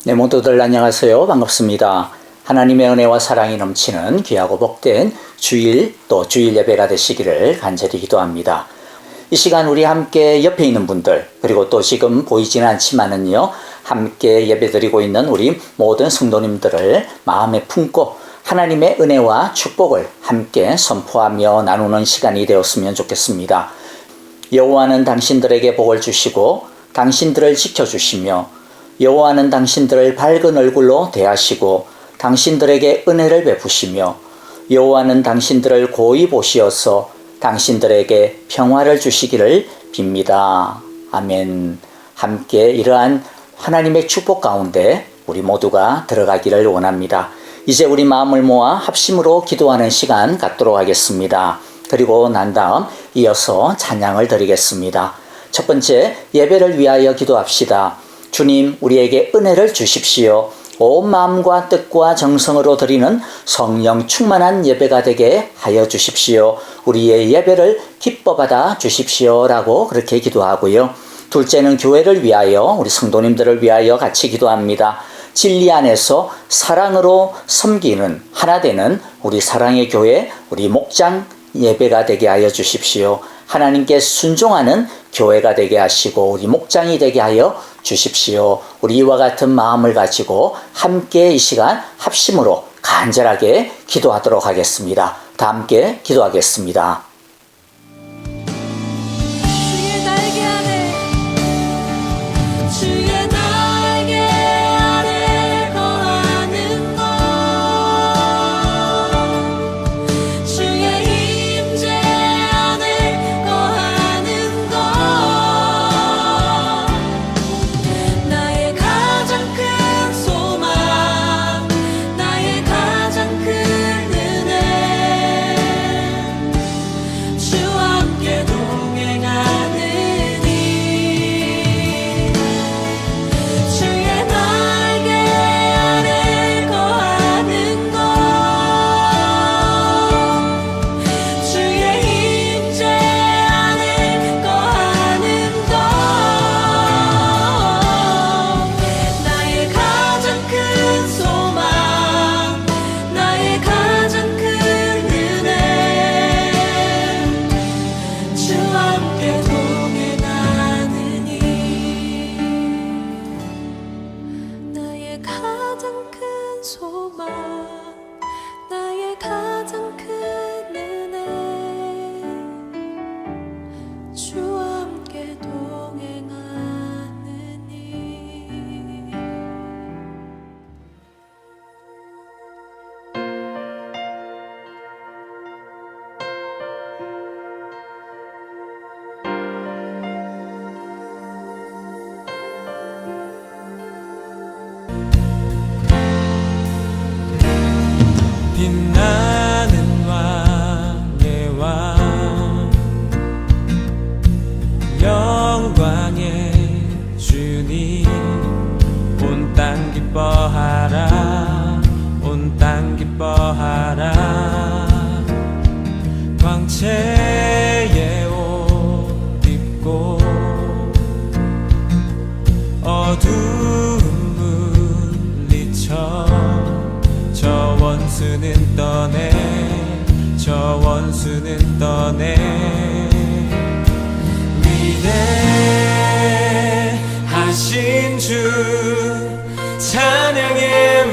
네, 모두들 안녕하세요. 반갑습니다. 하나님의 은혜와 사랑이 넘치는 귀하고 복된 주일 또 주일 예배가 되시기를 간절히 기도합니다. 이 시간 우리 함께 옆에 있는 분들 그리고 또 지금 보이지는 않지만은요 함께 예배드리고 있는 우리 모든 성도님들을 마음에 품고 하나님의 은혜와 축복을 함께 선포하며 나누는 시간이 되었으면 좋겠습니다. 여호와는 당신들에게 복을 주시고 당신들을 지켜주시며 여호와는 당신들을 밝은 얼굴로 대하시고 당신들에게 은혜를 베푸시며 여호와는 당신들을 고이 보시어서 당신들에게 평화를 주시기를 빕니다. 아멘. 함께 이러한 하나님의 축복 가운데 우리 모두가 들어가기를 원합니다. 이제 우리 마음을 모아 합심으로 기도하는 시간 갖도록 하겠습니다. 그리고 난 다음 이어서 찬양을 드리겠습니다. 첫 번째, 예배를 위하여 기도합시다. 주님, 우리에게 은혜를 주십시오. 온 마음과 뜻과 정성으로 드리는 성령 충만한 예배가 되게 하여 주십시오. 우리의 예배를 기뻐 받아 주십시오. 라고 그렇게 기도하고요. 둘째는 교회를 위하여, 우리 성도님들을 위하여 같이 기도합니다. 진리 안에서 사랑으로 섬기는 하나 되는 우리 사랑의 교회, 우리 목장 예배가 되게 하여 주십시오. 하나님께 순종하는 교회가 되게 하시고 우리 목장이 되게 하여 주십시오. 우리 이와 같은 마음을 가지고 함께 이 시간 합심으로 간절하게 기도하도록 하겠습니다. 다 함께 기도하겠습니다. 주의 날개 아래 주의 날개 아래 거하는 것 주의 임재 안에 거하는 것 나의 가장 큰 소망 나의 가장 큰 은혜 주와 함께 동행하느니 주의 날개 아래 거하는 것 주의 임재 안에 거하는 것 나의 가장 큰 소망 나의 가장 큰 은혜 주와 함께 동행하느니 나의 가장 큰 소망 나의 가장 큰 은혜 주와 함께 동행하느니 빛나는 왕의 왕 영광의 주님 온 땅 기뻐하라 온 땅 기뻐하라 광채의 옷 입고 어두움 물리쳐 저 원수는 떠내 저 원수는 떠내 위대하신 주 찬양의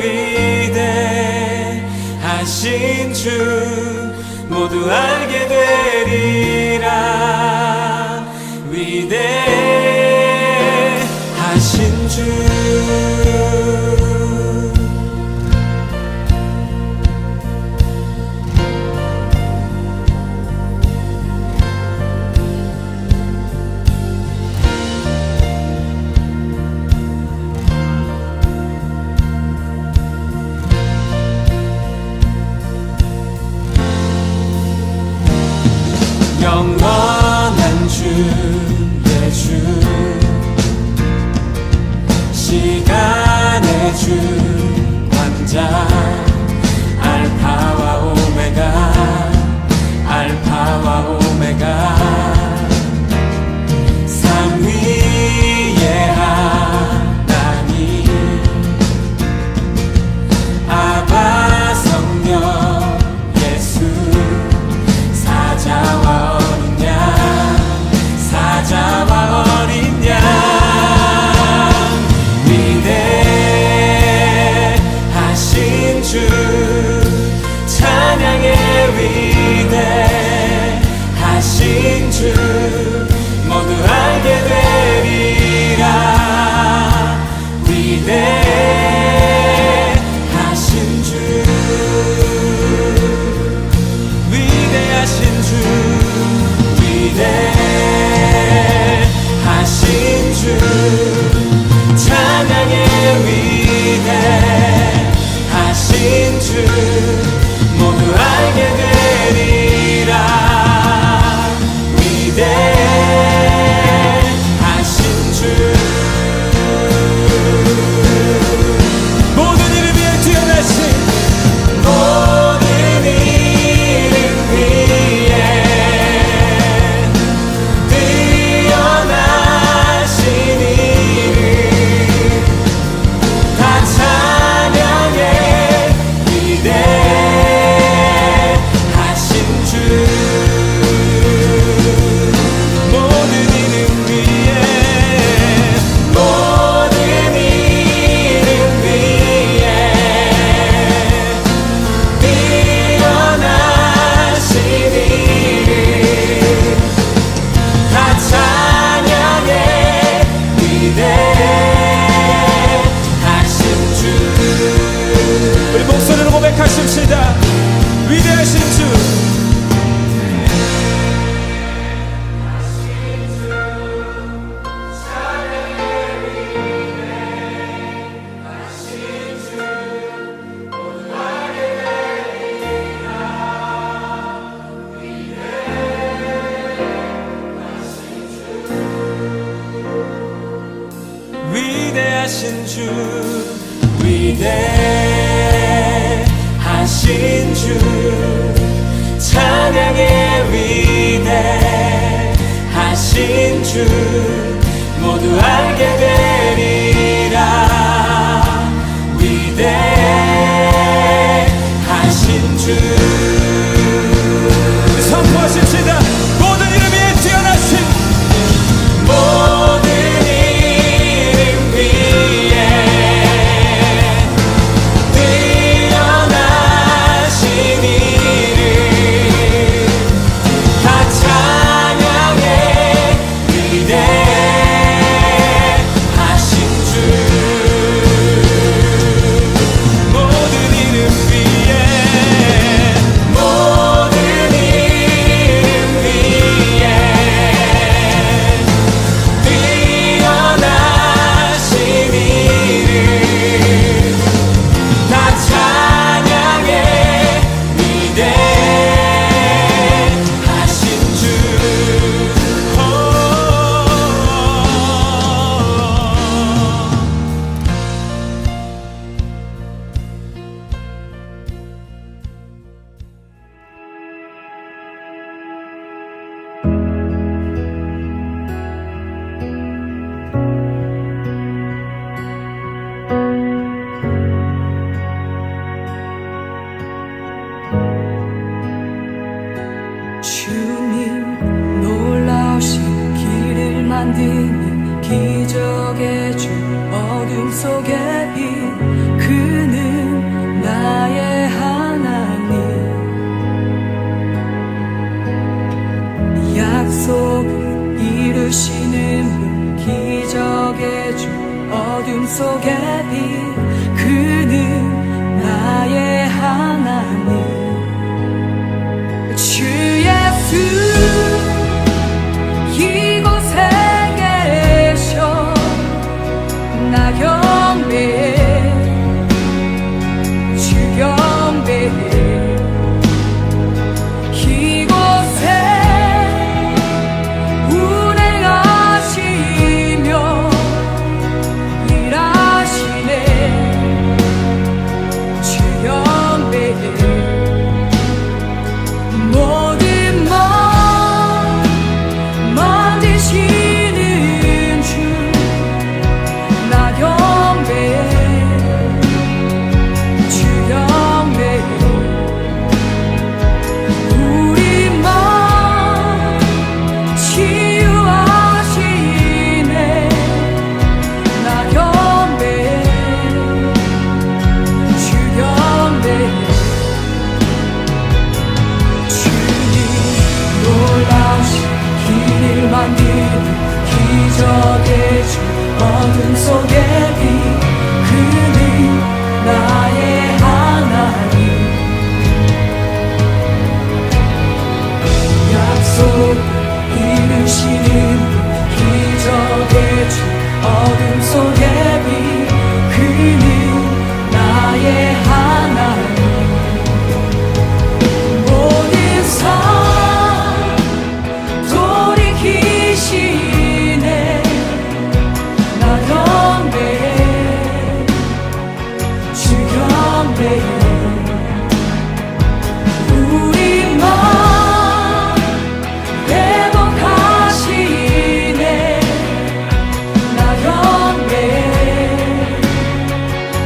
위대하신 주 모두 알게 되리라 위대하신 주 영원한 주의 주 시간의 주 왕자 알파와 오메가 알파와 오메가 산 위에 하나님 찬양의 위대하신 주 모두 알게 되리라. 위대하신 주 모든 이름 위에 뛰어나신 모든 이름 위에 뛰어나신 이름 다 찬양해. 위대하신 주 모든 이름 위에 모든 이름 위에 뛰어나신 이름 다 찬양해. 위대하신 주 우리 목소리로 고백하십시다. 위대하신 주 위대하신 주 위대하신 주 찬양의 위대하신 주 모두 알게 되리라. 위대하신 주 선포하십시다. 모든 이름 위에 뛰어나신 모든 이름 위에 뛰어나신 이름 다 찬양해. 위대하신 주 모든 이름 위에 모든 이름 위에 뛰어나신 이름 다 찬양해. 위대하신 주 주님 놀라우신 길을 만드는 기적의 주 어둠 속에 빛 그는 나의 하나님 약속을 이루시는 분 기적의 주 어둠 속에 빛 그는 나의 하나님 주 예수 이곳에 계셔 나 경배해 주 경배해 이곳에 운행하시며 일하시네 주 경배해 모든 맘 만지시는 주 나 경배해 주 경배해 우리 맘 치유하시네 나 경배해 주 경배해 놀라우신 길을 만드는 기적의 주 어둠 속에 빛 그는 나의 하나님 약속 이루시는 기적의 주 어둠 속의 빛 그는 나의 하나님 모든 삶 돌이키시네 나 경배해 주 경배해 우리 맘 회복하시네 나 경배해 주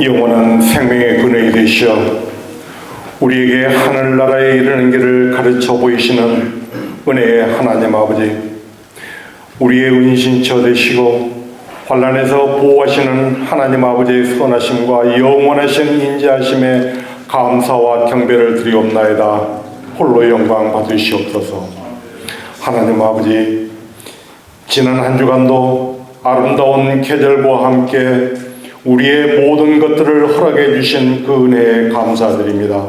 영원한 생명의 근원이 되시어 우리에게 하늘나라에 이르는 길을 가르쳐 보이시는 은혜의 하나님 아버지, 우리의 은신처 되시고 환난에서 보호하시는 하나님 아버지의 선하심과 영원하신 인자하심에 감사와 경배를 드리옵나이다. 홀로 영광 받으시옵소서. 하나님 아버지, 지난 한 주간도 아름다운 계절과 함께 우리의 모든 것들을 허락해 주신 그 은혜에 감사드립니다.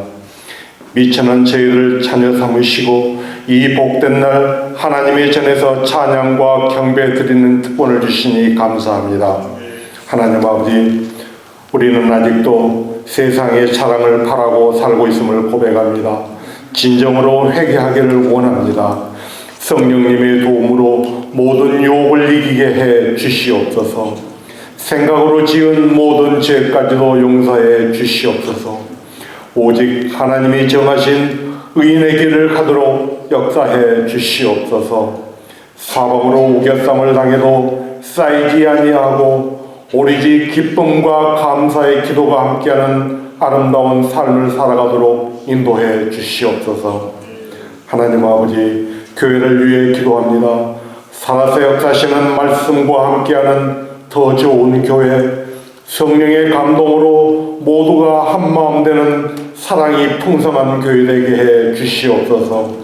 미천한 저희를 자녀 삼으시고 이 복된 날 하나님의 전에서 찬양과 경배 드리는 특권을 주시니 감사합니다. 하나님 아버지, 우리는 아직도 세상의 사랑을 바라고 살고 있음을 고백합니다. 진정으로 회개하기를 원합니다. 성령님의 도움으로 모든 유혹을 이기게 해 주시옵소서. 생각으로 지은 모든 죄까지도 용서해 주시옵소서. 오직 하나님이 정하신 의인의 길을 가도록 역사해 주시옵소서. 사방으로 우겨쌈을 당해도 쌓이지 아니하고 오리지 기쁨과 감사의 기도가 함께하는 아름다운 삶을 살아가도록 인도해 주시옵소서. 하나님 아버지, 교회를 위해 기도합니다. 살아서 역사하시는 말씀과 함께하는 더 좋은 교회, 성령의 감동으로 모두가 한마음 되는 사랑이 풍성한 교회 되게 해 주시옵소서.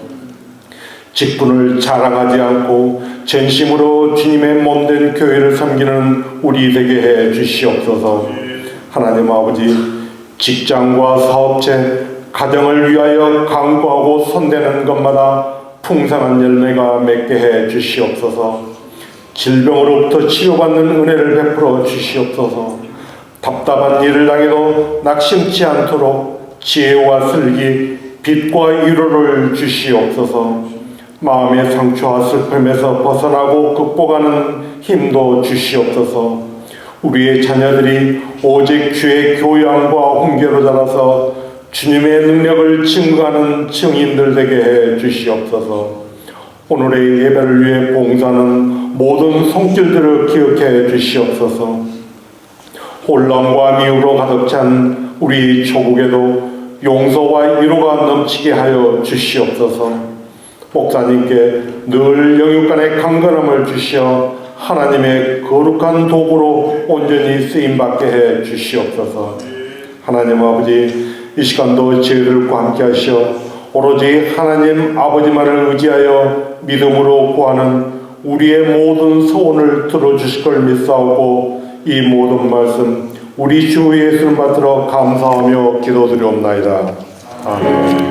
직분을 자랑하지 않고 전심으로 주님의 몸된 교회를 섬기는 우리 되게 해 주시옵소서. 하나님 아버지, 직장과 사업체, 가정을 위하여 강구하고 손대는 것마다 풍성한 열매가 맺게 해 주시옵소서. 질병으로부터 치료받는 은혜를 베풀어 주시옵소서. 답답한 일을 당해도 낙심치 않도록 지혜와 슬기, 빛과 위로를 주시옵소서. 마음의 상처와 슬픔에서 벗어나고 극복하는 힘도 주시옵소서. 우리의 자녀들이 오직 주의 교양과 훈계로 자라서 주님의 능력을 증거하는 증인들 되게 해 주시옵소서. 오늘의 예배를 위해 봉사하는 모든 손길들을 기억해 주시옵소서. 혼란과 미움으로 가득 찬 우리 조국에도 용서와 위로가 넘치게 하여 주시옵소서. 목사님께 늘 영육간의 강건함을 주시어 하나님의 거룩한 도구로 온전히 쓰임받게 해 주시옵소서. 하나님 아버지, 이 시간도 저희들과 함께 하시어 오로지 하나님 아버지만을 의지하여 믿음으로 구하는 우리의 모든 소원을 들어주실 걸 믿사오고 이 모든 말씀 우리 주 예수를 받들어 감사하며 기도드리옵나이다. 아멘.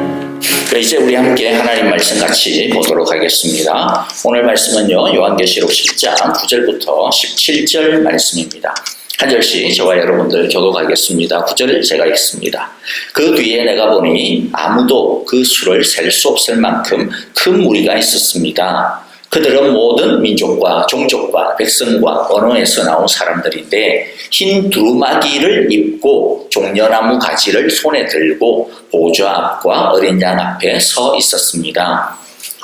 이제 우리 함께 하나님 말씀 같이 보도록 하겠습니다. 오늘 말씀은요, 요한계시록 10장 9절부터 17절 말씀입니다. 한 절씩 저와 여러분들 교독하겠습니다. 9절을 제가 읽습니다. 그 뒤에 내가 보니 아무도 그 수를 셀 수 없을 만큼 큰 무리가 있었습니다. 그들은 모든 민족과 종족과 백성과 언어에서 나온 사람들인데 흰 두루마기를 입고 종려나무 가지를 손에 들고 보좌 앞과 어린 양 앞에 서 있었습니다.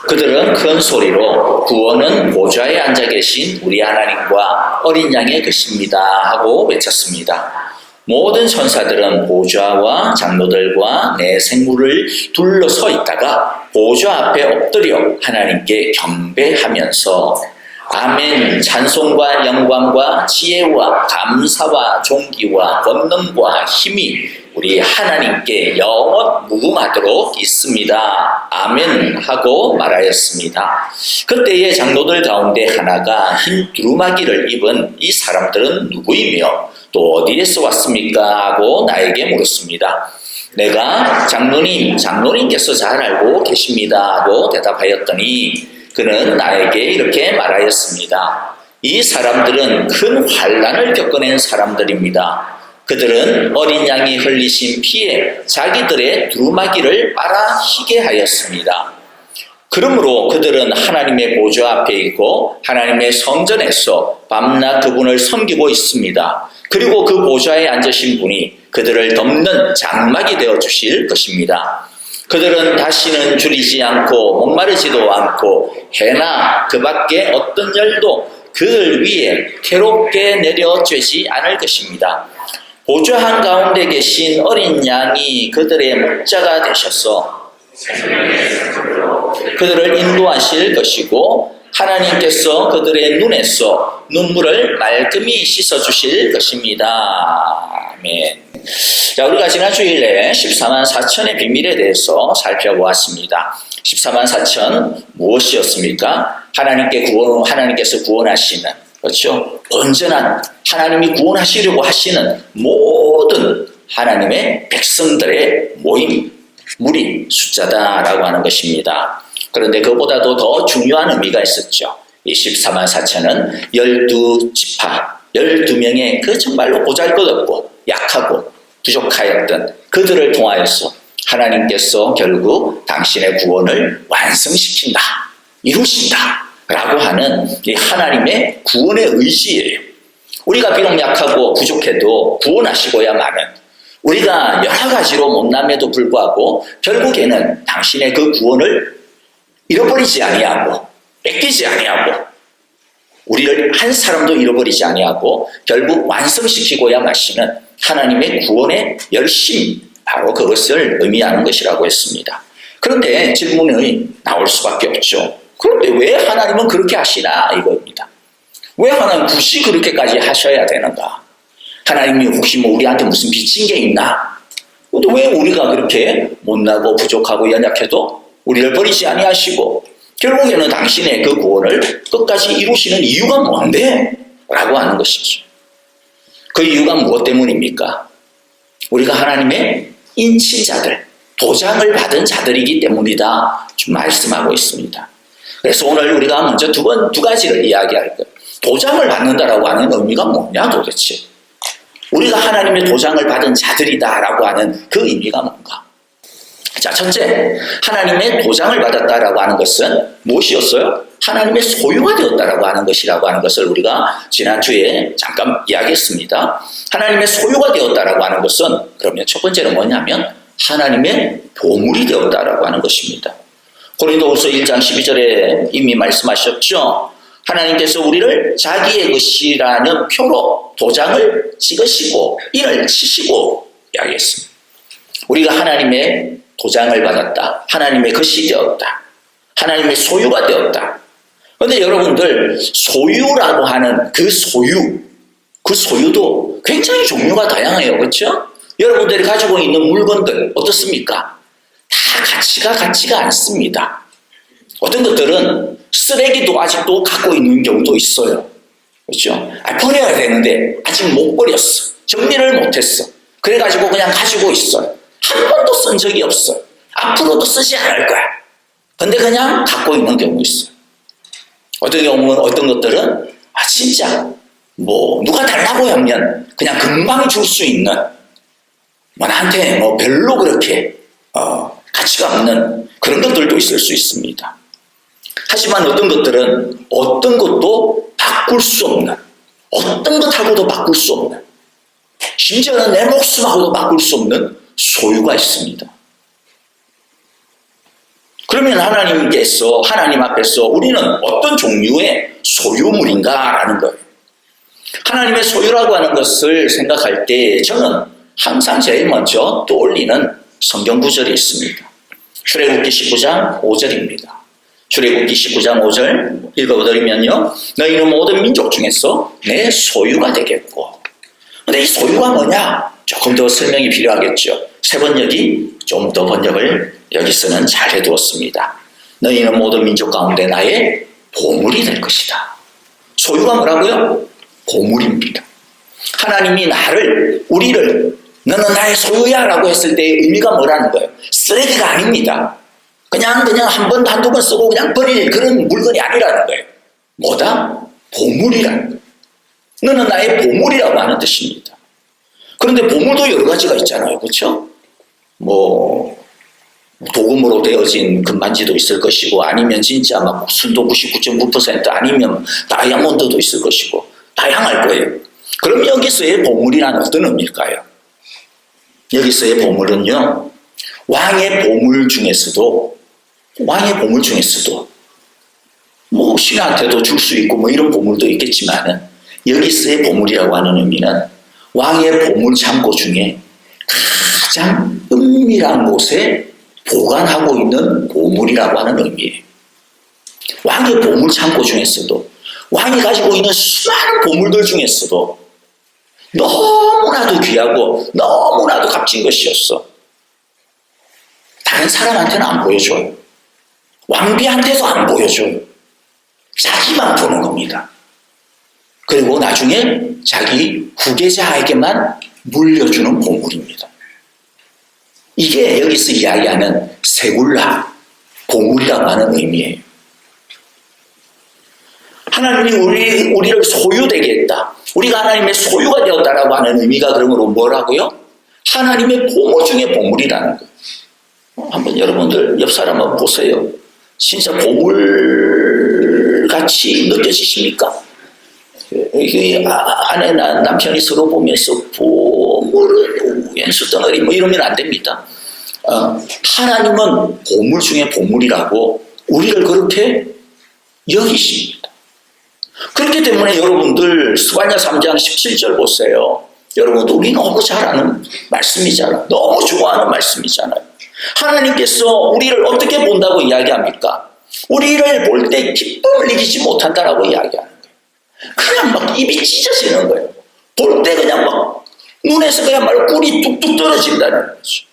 그들은 큰 소리로 구원은 보좌에 앉아 계신 우리 하나님과 어린 양의 것입니다 하고 외쳤습니다. 모든 천사들은 보좌와 장로들과 내 생물을 둘러서 있다가 보좌 앞에 엎드려 하나님께 경배하면서 아멘, 찬송과 영광과 지혜와 감사와 존귀와 권능과 힘이 우리 하나님께 영원 무궁하도록 있습니다. 아멘 하고 말하였습니다. 그때의 장로들 가운데 하나가 흰 두루마기를 입은 이 사람들은 누구이며 또 어디에서 왔습니까? 하고 나에게 물었습니다. 내가 장로님께서 잘 알고 계십니다 하고 대답하였더니 그는 나에게 이렇게 말하였습니다. 이 사람들은 큰 환난을 겪어낸 사람들입니다. 그들은 어린 양이 흘리신 피에 자기들의 두루마기를 빨아 희게 하였습니다. 그러므로 그들은 하나님의 보좌 앞에 있고 하나님의 성전에서 밤낮 그분을 섬기고 있습니다. 그리고 그 보좌에 앉으신 분이 그들을 덮는 장막이 되어 주실 것입니다. 그들은 다시는 줄이지 않고 목마르지도 않고 해나 그 밖에 어떤 열도 그들 위에 괴롭게 내려쬐지 않을 것입니다. 보좌 한가운데 계신 어린 양이 그들의 목자가 되셔서 그들을 인도하실 것이고 하나님께서 그들의 눈에서 눈물을 말끔히 씻어주실 것입니다. 아멘. 자, 우리가 지난 주일에 14만 4천의 비밀에 대해서 살펴보았습니다. 14만 4천 무엇이었습니까? 하나님께서 구원하시는, 그렇죠? 온전한 하나님이 구원하시려고 하시는 모든 하나님의 백성들의 모임, 무리, 숫자다라고 하는 것입니다. 그런데 그보다도 더 중요한 의미가 있었죠. 이 14만 4천은 12지파, 12명의 그 정말로 보잘것없고 약하고 부족하였던 그들을 통하여서 하나님께서 결국 당신의 구원을 완성시킨다, 이루신다 라고 하는 이 하나님의 구원의 의지예요. 우리가 비록 약하고 부족해도 구원하시고야만은 우리가 여러 가지로 못남에도 불구하고 결국에는 당신의 그 구원을 잃어버리지 아니하고 뺏기지 아니하고 우리를 한 사람도 잃어버리지 아니하고 결국 완성시키고야 마시는 하나님의 구원의 열심, 바로 그것을 의미하는 것이라고 했습니다. 그런데 질문이 나올 수밖에 없죠. 그런데 왜 하나님은 그렇게 하시나 이겁니다. 왜 하나님 굳이 그렇게까지 하셔야 되는가? 하나님이 혹시 우리한테 무슨 빚진 게 있나? 또 왜 우리가 그렇게 못나고 부족하고 연약해도 우리를 버리지 아니하시고 결국에는 당신의 그 구원을 끝까지 이루시는 이유가 뭔데? 라고 하는 것이죠. 그 이유가 무엇 때문입니까? 우리가 하나님의 인친자들, 도장을 받은 자들이기 때문이다 좀 말씀하고 있습니다. 그래서 오늘 우리가 먼저 두 가지를 이야기할 거예요. 도장을 받는다라고 하는 의미가 뭐냐 도대체? 우리가 하나님의 도장을 받은 자들이다라고 하는 그 의미가 뭔가? 자, 첫째, 하나님의 도장을 받았다라고 하는 것은 무엇이었어요? 하나님의 소유가 되었다라고 하는 것이라고 하는 것을 우리가 지난주에 잠깐 이야기했습니다. 하나님의 소유가 되었다라고 하는 것은 그러면 첫 번째는 뭐냐면 하나님의 보물이 되었다라고 하는 것입니다. 고린도후서 1장 12절에 이미 말씀하셨죠. 하나님께서 우리를 자기의 것이라는 표로 도장을 찍으시고 인을 치시고 이야기했습니다. 우리가 하나님의 도장을 받았다. 하나님의 것이 되었다. 하나님의 소유가 되었다. 그런데 여러분들 소유라고 하는 그 소유도 굉장히 종류가 다양해요. 그렇죠? 여러분들이 가지고 있는 물건들 어떻습니까? 다 가치가 않습니다. 어떤 것들은 쓰레기도 아직도 갖고 있는 경우도 있어요. 그렇죠? 버려야 되는데 아직 못 버렸어. 정리를 못했어. 그래가지고 그냥 가지고 있어요. 한 번도 쓴 적이 없어요. 앞으로도 쓰지 않을 거야. 근데 그냥 갖고 있는 경우 있어요. 어떤 경우는 어떤 것들은 진짜 누가 달라고 하면 그냥 금방 줄 수 있는 나한테 별로 그렇게 가치가 없는 그런 것들도 있을 수 있습니다. 하지만 어떤 것들은 어떤 것도 바꿀 수 없는, 어떤 것하고도 바꿀 수 없는, 심지어는 내 목숨하고도 바꿀 수 없는 소유가 있습니다. 그러면 하나님 앞에서 우리는 어떤 종류의 소유물인가라는 거예요. 하나님의 소유라고 하는 것을 생각할 때 저는 항상 제일 먼저 떠올리는 성경 구절이 있습니다. 출애굽기 19장 5절입니다. 출애굽기 19장 5절 읽어드리면요. 너희는 모든 민족 중에서 내 소유가 되겠고. 근데 이 소유가 뭐냐? 조금 더 설명이 필요하겠죠. 세 번역이 좀 더 번역을 여기서는 잘 해두었습니다. 너희는 모든 민족 가운데 나의 보물이 될 것이다. 소유가 뭐라고요? 보물입니다. 하나님이 우리를 너는 나의 소유야 라고 했을 때의 의미가 뭐라는 거예요? 쓰레기가 아닙니다. 그냥 한 번, 한두 번 쓰고 그냥 버릴 그런 물건이 아니라는 거예요. 뭐다? 보물이라는 거예요. 너는 나의 보물이라고 하는 뜻입니다. 그런데 보물도 여러 가지가 있잖아요. 그렇죠? 도금으로 되어진 금반지도 있을 것이고 아니면 진짜 순도 99.9% 아니면 다이아몬드도 있을 것이고 다양할 거예요. 그럼 여기서의 보물이란 어떤 의미일까요? 여기서의 보물은요. 왕의 보물 중에서도 신한테도 줄 수 있고 이런 보물도 있겠지만은 여기서의 보물이라고 하는 의미는 왕의 보물 창고 중에 가장 은밀한 곳에 보관하고 있는 보물이라고 하는 의미예요. 왕의 보물 창고 중에서도, 왕이 가지고 있는 수많은 보물들 중에서도 너무나도 귀하고 너무나도 값진 것이었어. 다른 사람한테는 안 보여줘요. 왕비한테도 안 보여줘요. 자기만 보는 겁니다. 그리고 나중에 자기 후계자에게만 물려주는 보물입니다. 이게 여기서 이야기하는 세굴라, 보물이라고 하는 의미예요. 하나님이 우리를 소유되게 했다. 우리가 하나님의 소유가 되었다라고 하는 의미가 그러므로 뭐라고요? 하나님의 보물 중에 보물이라는 거예요. 한번 여러분들 옆 사람 한번 보세요. 진짜 보물같이 느껴지십니까? 아내나 남편이 서로 보면서 보물은 왼수 덩어리 뭐 이러면 안 됩니다. 하나님은 보물 중에 보물이라고 우리를 그렇게 여기십니다. 그렇기 때문에 여러분들 스바냐 3장 17절 보세요. 여러분들 우리 너무 잘 아는 말씀이잖아요. 너무 좋아하는 말씀이잖아요. 하나님께서 우리를 어떻게 본다고 이야기합니까? 우리를 볼 때 기쁨을 이기지 못한다라고 이야기하는 거예요. 그냥 막 입이 찢어지는 거예요. 볼 때 그냥 막 눈에서 그야말로 꿀이 뚝뚝 떨어진다는 거죠.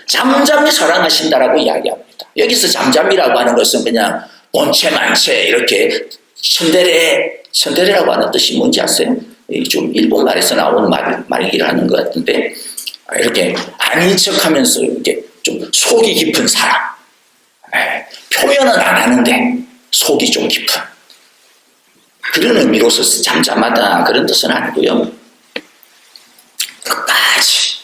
잠잠히 사랑하신다라고 이야기합니다. 여기서 잠잠이라고 하는 것은 그냥 본체 만체 이렇게 천대레라고 하는 뜻이 뭔지 아세요? 좀 일본 말에서 나온 말이기를 하는 것 같은데, 이렇게 아닌 척하면서 이렇게 좀 속이 깊은 사람. 표현은 안 하는데 속이 좀 깊은 그런 의미로서 잠잠하다 그런 뜻은 아니고요. 끝까지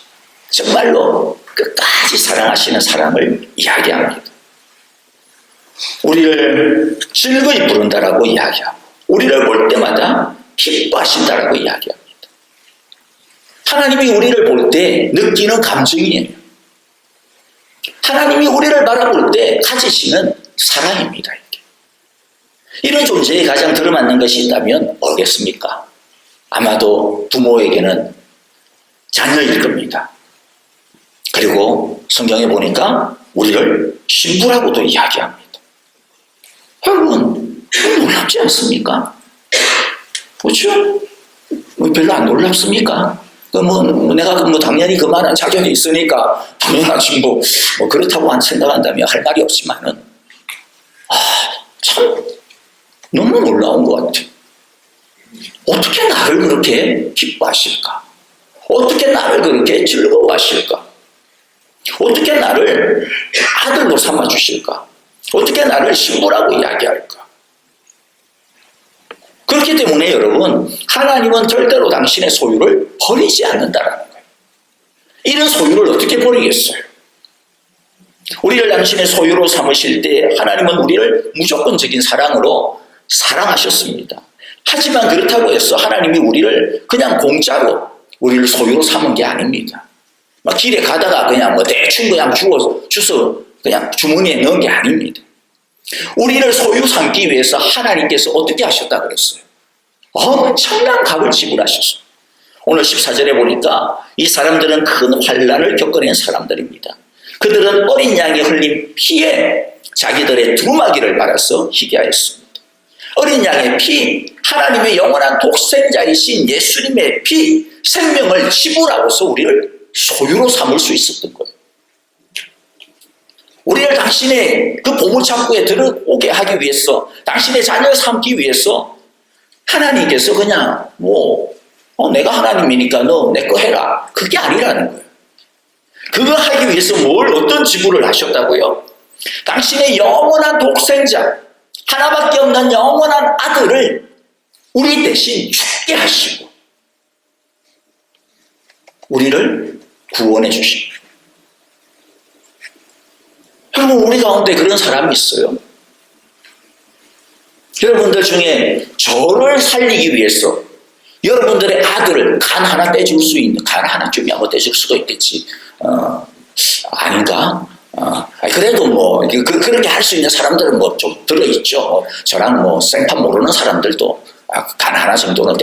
정말로 끝까지 사랑하시는 사람을 이야기합니다. 우리를 즐거이 부른다라고 이야기하고 우리를 볼 때마다 기뻐하신다라고 이야기합니다. 하나님이 우리를 볼 때 느끼는 감정이에요. 하나님이 우리를 바라볼 때 가지시는 사랑입니다. 이런 존재에 가장 들어맞는 것이 있다면 뭐겠습니까? 아마도 부모에게는 자녀일 겁니다. 그리고 성경에 보니까 우리를 신부라고도 이야기합니다. 여러분, 놀랍지 않습니까? 그렇죠? 별로 안 놀랍습니까? 내가 당연히 그만한 자격이 있으니까 당연하지 뭐 그렇다고 생각한다면 할 말이 없지만은 참 너무 놀라운 것 같아요. 어떻게 나를 그렇게 기뻐하실까? 어떻게 나를 그렇게 즐거워하실까? 어떻게 나를 아들로 삼아주실까? 어떻게 나를 신부라고 이야기할까? 그렇기 때문에 여러분, 하나님은 절대로 당신의 소유를 버리지 않는다라는 거예요. 이런 소유를 어떻게 버리겠어요? 우리를 당신의 소유로 삼으실 때 하나님은 우리를 무조건적인 사랑으로 사랑하셨습니다. 하지만 그렇다고 해서 하나님이 우리를 그냥 공짜로 우리를 소유로 삼은 게 아닙니다. 막 길에 가다가 그냥 대충 그냥 주워서 그냥 주머니에 넣은 게 아닙니다. 우리를 소유 삼기 위해서 하나님께서 어떻게 하셨다 그랬어요? 엄청난 값을 지불하셨어요. 오늘 14절에 보니까 이 사람들은 큰 환난을 겪어낸 사람들입니다. 그들은 어린 양이 흘린 피에 자기들의 두루마기를 말아서 희귀하였습니다. 어린 양의 피, 하나님의 영원한 독생자이신 예수님의 피, 생명을 지불하고서 우리를 소유로 삼을 수 있었던 거예요. 우리를 당신의 그 보물창고에 들어오게 하기 위해서, 당신의 자녀를 삼기 위해서 하나님께서 그냥 내가 하나님이니까 너 내 거 해라, 그게 아니라는 거예요. 그거 하기 위해서 어떤 지불을 하셨다고요? 당신의 영원한 독생자, 하나밖에 없는 영원한 아들을 우리 대신 죽게 하시고 우리를 구원해 주십니다. 여러분, 우리 가운데 그런 사람이 있어요. 여러분들 중에 저를 살리기 위해서 여러분들의 아들을 간 하나 떼줄 수 있는, 간 하나쯤이야 떼줄 수도 있겠지. 아닌가? 그래도 그렇게 할 수 있는 사람들은 좀 들어있죠. 저랑 생판 모르는 사람들도 간 하나 정도는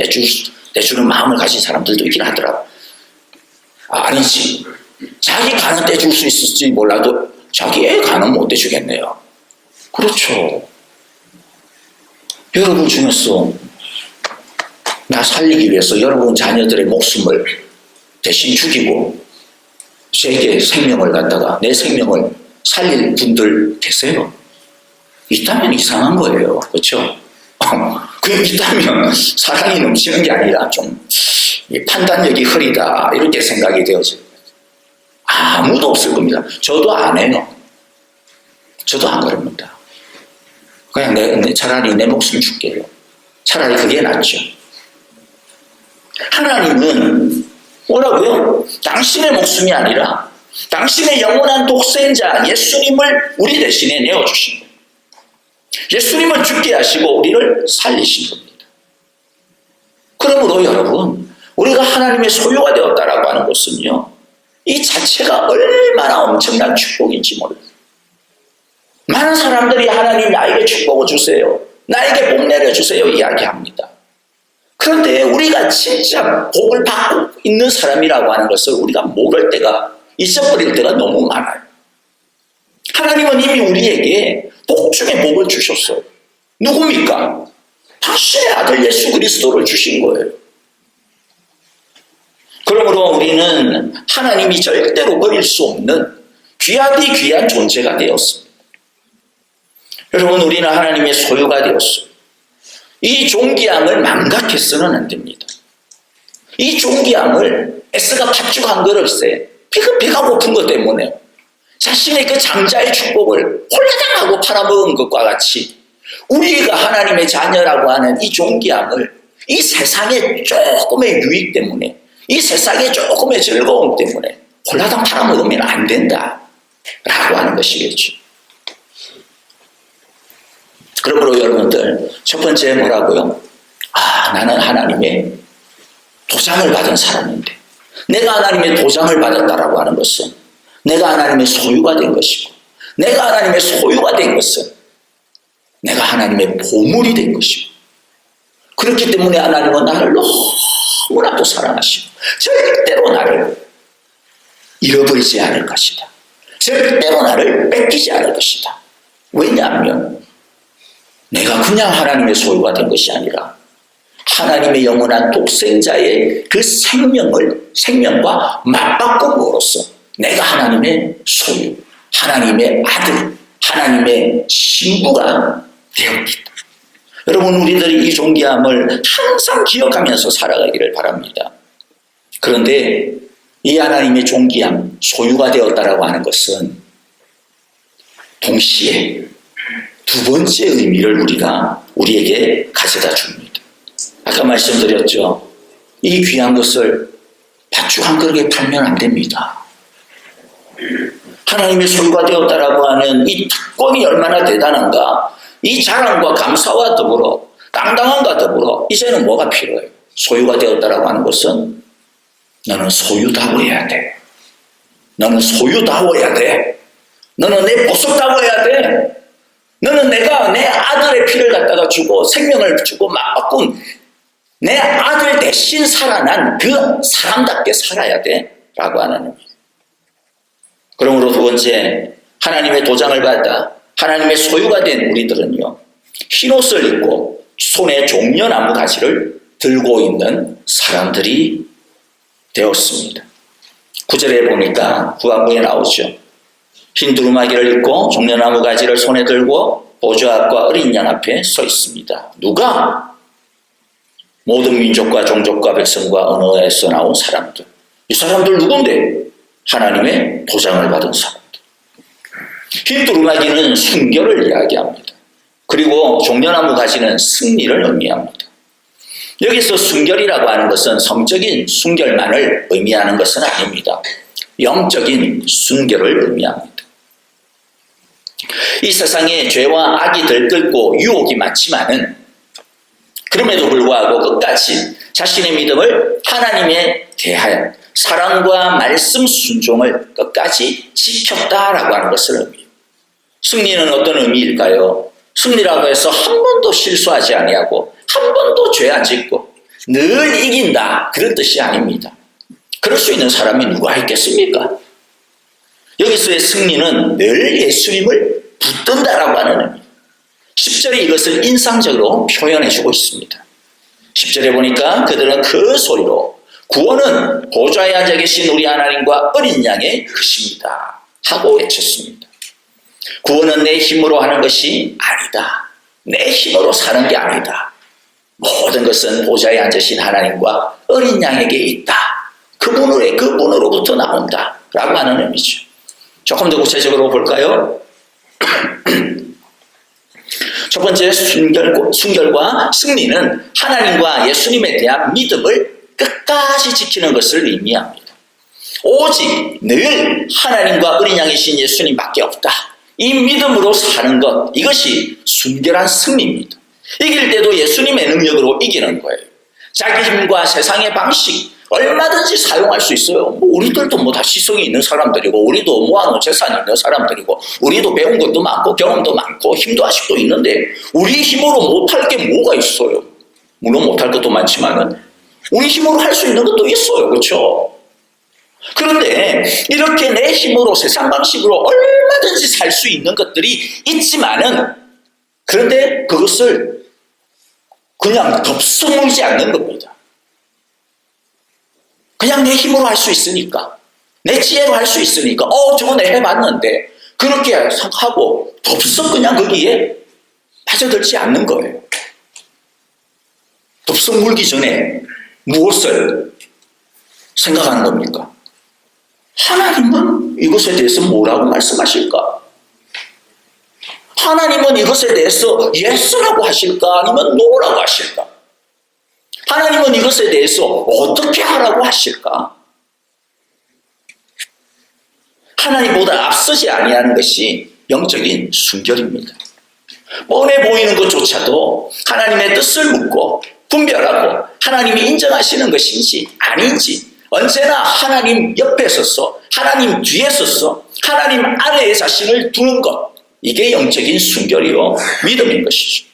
떼주는 마음을 가진 사람들도 있긴 하더라고. 아니지. 자기 간은 떼줄 수 있을지 몰라도 자기 애 간은 못 떼주겠네요. 그렇죠. 여러분 중에서 나 살리기 위해서 여러분 자녀들의 목숨을 대신 죽이고 제게 생명을 갖다가 내 생명을 살릴 분들 계세요? 있다면 이상한 거예요. 그렇죠? 그 있다면 사랑이 넘치는 게 아니라 좀 판단력이 흐리다 이렇게 생각이 되어져요. 아무도 없을 겁니다. 저도 안 해요. 저도 안 그럽니다. 그냥 차라리 내 목숨 줄게요. 차라리 그게 낫죠. 하나님은 뭐라고요? 당신의 목숨이 아니라 당신의 영원한 독생자 예수님을 우리 대신에 내어주신 거예요. 예수님을 죽게 하시고 우리를 살리신 겁니다. 그러므로 여러분, 우리가 하나님의 소유가 되었다라고 하는 것은요, 이 자체가 얼마나 엄청난 축복인지 몰라요. 많은 사람들이 하나님 나에게 축복을 주세요, 나에게 복 내려주세요 이야기합니다. 그런데 우리가 진짜 복을 받고 있는 사람이라고 하는 것을 우리가 모를 때가, 잊어버릴 때가 너무 많아요. 하나님은 이미 우리에게 복 중에 복을 주셨어요. 누굽니까? 당신의 아들 예수 그리스도를 주신 거예요. 그러므로 우리는 하나님이 절대로 버릴 수 없는 귀하디 귀한 존재가 되었습니다. 여러분, 우리는 하나님의 소유가 되었어요. 이 존귀함을 망각해서는 안 됩니다. 이 존귀함을 S가 팥죽 한 그릇에 배가 고픈 것 때문에 자신의 그 장자의 축복을 홀라당하고 팔아먹은 것과 같이 우리가 하나님의 자녀라고 하는 이 존귀함을 이 세상의 조금의 유익 때문에, 이 세상의 조금의 즐거움 때문에 홀라당 팔아먹으면 안 된다 라고 하는 것이겠죠. 그러므로 여러분들, 첫 번째 뭐라고요? 나는 하나님의 도장을 받은 사람인데, 내가 하나님의 도장을 받았다라고 하는 것은 내가 하나님의 소유가 된 것이고, 내가 하나님의 소유가 된 것은 내가 하나님의 보물이 된 것이고, 그렇기 때문에 하나님은 나를 너무나도 사랑하시고 절대로 나를 잃어버리지 않을 것이다. 절대로 나를 뺏기지 않을 것이다. 왜냐하면 내가 그냥 하나님의 소유가 된 것이 아니라 하나님의 영원한 독생자의 그 생명과 맞바꿈으로써 내가 하나님의 소유, 하나님의 아들, 하나님의 신부가 되었다. 여러분, 우리들이 이 존귀함을 항상 기억하면서 살아가기를 바랍니다. 그런데 이 하나님의 존귀함, 소유가 되었다라고 하는 것은 동시에 두 번째 의미를 우리에게 가져다 줍니다. 아까 말씀드렸죠. 이 귀한 것을 팥죽 한 그릇에 팔면 안 됩니다. 하나님의 소유가 되었다라고 하는 이 특권이 얼마나 대단한가. 이 자랑과 감사와 더불어, 당당함과 더불어 이제는 뭐가 필요해요? 소유가 되었다라고 하는 것은 너는 소유다워야 돼. 너는 소유다워야 돼. 너는 내 보석다워야 돼. 너는 내가 내 아들의 피를 갖다가 주고 생명을 주고 맞바꾼 내 아들 대신 살아난 그 사람답게 살아야 돼 라고 하는 의미. 그러므로 두 번째, 하나님의 도장을 받아 하나님의 소유가 된 우리들은요, 흰옷을 입고 손에 종려나무 가지를 들고 있는 사람들이 되었습니다. 9절에 보니까 후반부에 나오죠. 흰 두루마기를 입고 종려나무 가지를 손에 들고 보좌 앞과 어린 양 앞에 서 있습니다. 누가? 모든 민족과 종족과 백성과 언어에서 나온 사람들. 이 사람들 누군데? 하나님의 도장을 받은 사람들. 흰 두루마기는 순결을 이야기합니다. 그리고 종려나무 가지는 승리를 의미합니다. 여기서 순결이라고 하는 것은 성적인 순결만을 의미하는 것은 아닙니다. 영적인 순결을 의미합니다. 이 세상에 죄와 악이 들끓고 유혹이 많지만은 그럼에도 불구하고 끝까지 자신의 믿음을 하나님에 대하여 사랑과 말씀 순종을 끝까지 지켰다라고 하는 것을 의미해요. 승리는 어떤 의미일까요? 승리라고 해서 한 번도 실수하지 아니하고 한 번도 죄 안 짓고 늘 이긴다, 그런 뜻이 아닙니다. 그럴 수 있는 사람이 누가 있겠습니까? 여기서의 승리는 늘 예수님을 붙든다라고 하는 의미. 10절에 이것을 인상적으로 표현해주고 있습니다. 10절에 보니까 그들은 그 소리로 구원은 보좌에 앉아 계신 우리 하나님과 어린 양의 것입니다 하고 외쳤습니다. 구원은 내 힘으로 하는 것이 아니다. 내 힘으로 사는 게 아니다. 모든 것은 보좌에 앉으신 하나님과 어린 양에게 있다. 그분으로부터 나온다 라고 하는 의미죠. 조금 더 구체적으로 볼까요? 첫 번째 순결과 승리는 하나님과 예수님에 대한 믿음을 끝까지 지키는 것을 의미합니다. 오직 늘 하나님과 어린 양이신 예수님밖에 없다. 이 믿음으로 사는 것, 이것이 순결한 승리입니다. 이길 때도 예수님의 능력으로 이기는 거예요. 자기 힘과 세상의 방식 얼마든지 사용할 수 있어요. 우리들도 다 시성이 있는 사람들이고, 우리도 모아놓은 재산이 있는 사람들이고, 우리도 배운 것도 많고 경험도 많고 힘도 아직도 있는데 우리 힘으로 못할 게 뭐가 있어요? 물론 못할 것도 많지만은 우리 힘으로 할 수 있는 것도 있어요. 그렇죠? 그런데 이렇게 내 힘으로 세상 방식으로 얼마든지 살 수 있는 것들이 있지만은, 그런데 그것을 그냥 덥석 물지 않는 겁니다. 그냥 내 힘으로 할 수 있으니까, 내 지혜로 할 수 있으니까, 저거 내가 해봤는데, 그렇게 하고 덥석 그냥 거기에 빠져들지 않는 거예요. 덥석 물기 전에 무엇을 생각하는 겁니까? 하나님은 이것에 대해서 뭐라고 말씀하실까? 하나님은 이것에 대해서 예스라고 하실까? 아니면 노라고 하실까? 하나님은 이것에 대해서 어떻게 하라고 하실까? 하나님보다 앞서지 아니하는 것이 영적인 순결입니다. 뻔해 보이는 것조차도 하나님의 뜻을 묻고 분별하고 하나님이 인정하시는 것인지 아닌지 언제나 하나님 옆에 서서, 하나님 뒤에 서서 하나님 아래에 자신을 두는 것, 이게 영적인 순결이요 믿음인 것이죠.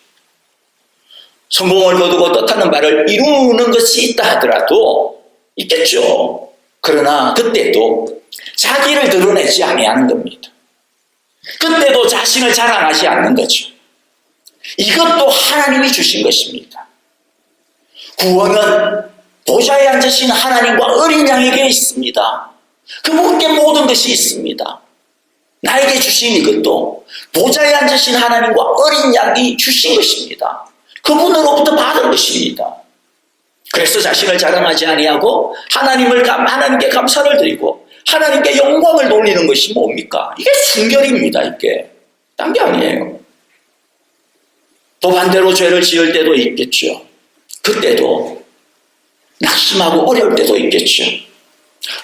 성공을 거두고 뜻하는 바를 이루는 것이 있다 하더라도 있겠죠. 그러나 그때도 자기를 드러내지 아니하는 겁니다. 그때도 자신을 자랑하지 않는 거죠. 이것도 하나님이 주신 것입니다. 구원은 보좌에 앉으신 하나님과 어린 양에게 있습니다. 그분께 모든 것이 있습니다. 나에게 주신 이것도 보좌에 앉으신 하나님과 어린 양이 주신 것입니다. 그분으로부터 받은 것입니다. 그래서 자신을 자랑하지 아니하고 하나님께 감사를 드리고 하나님께 영광을 돌리는 것이 뭡니까? 이게 순결입니다. 이게 딴 게 아니에요. 또 반대로 죄를 지을 때도 있겠죠. 그때도 낙심하고 어려울 때도 있겠죠.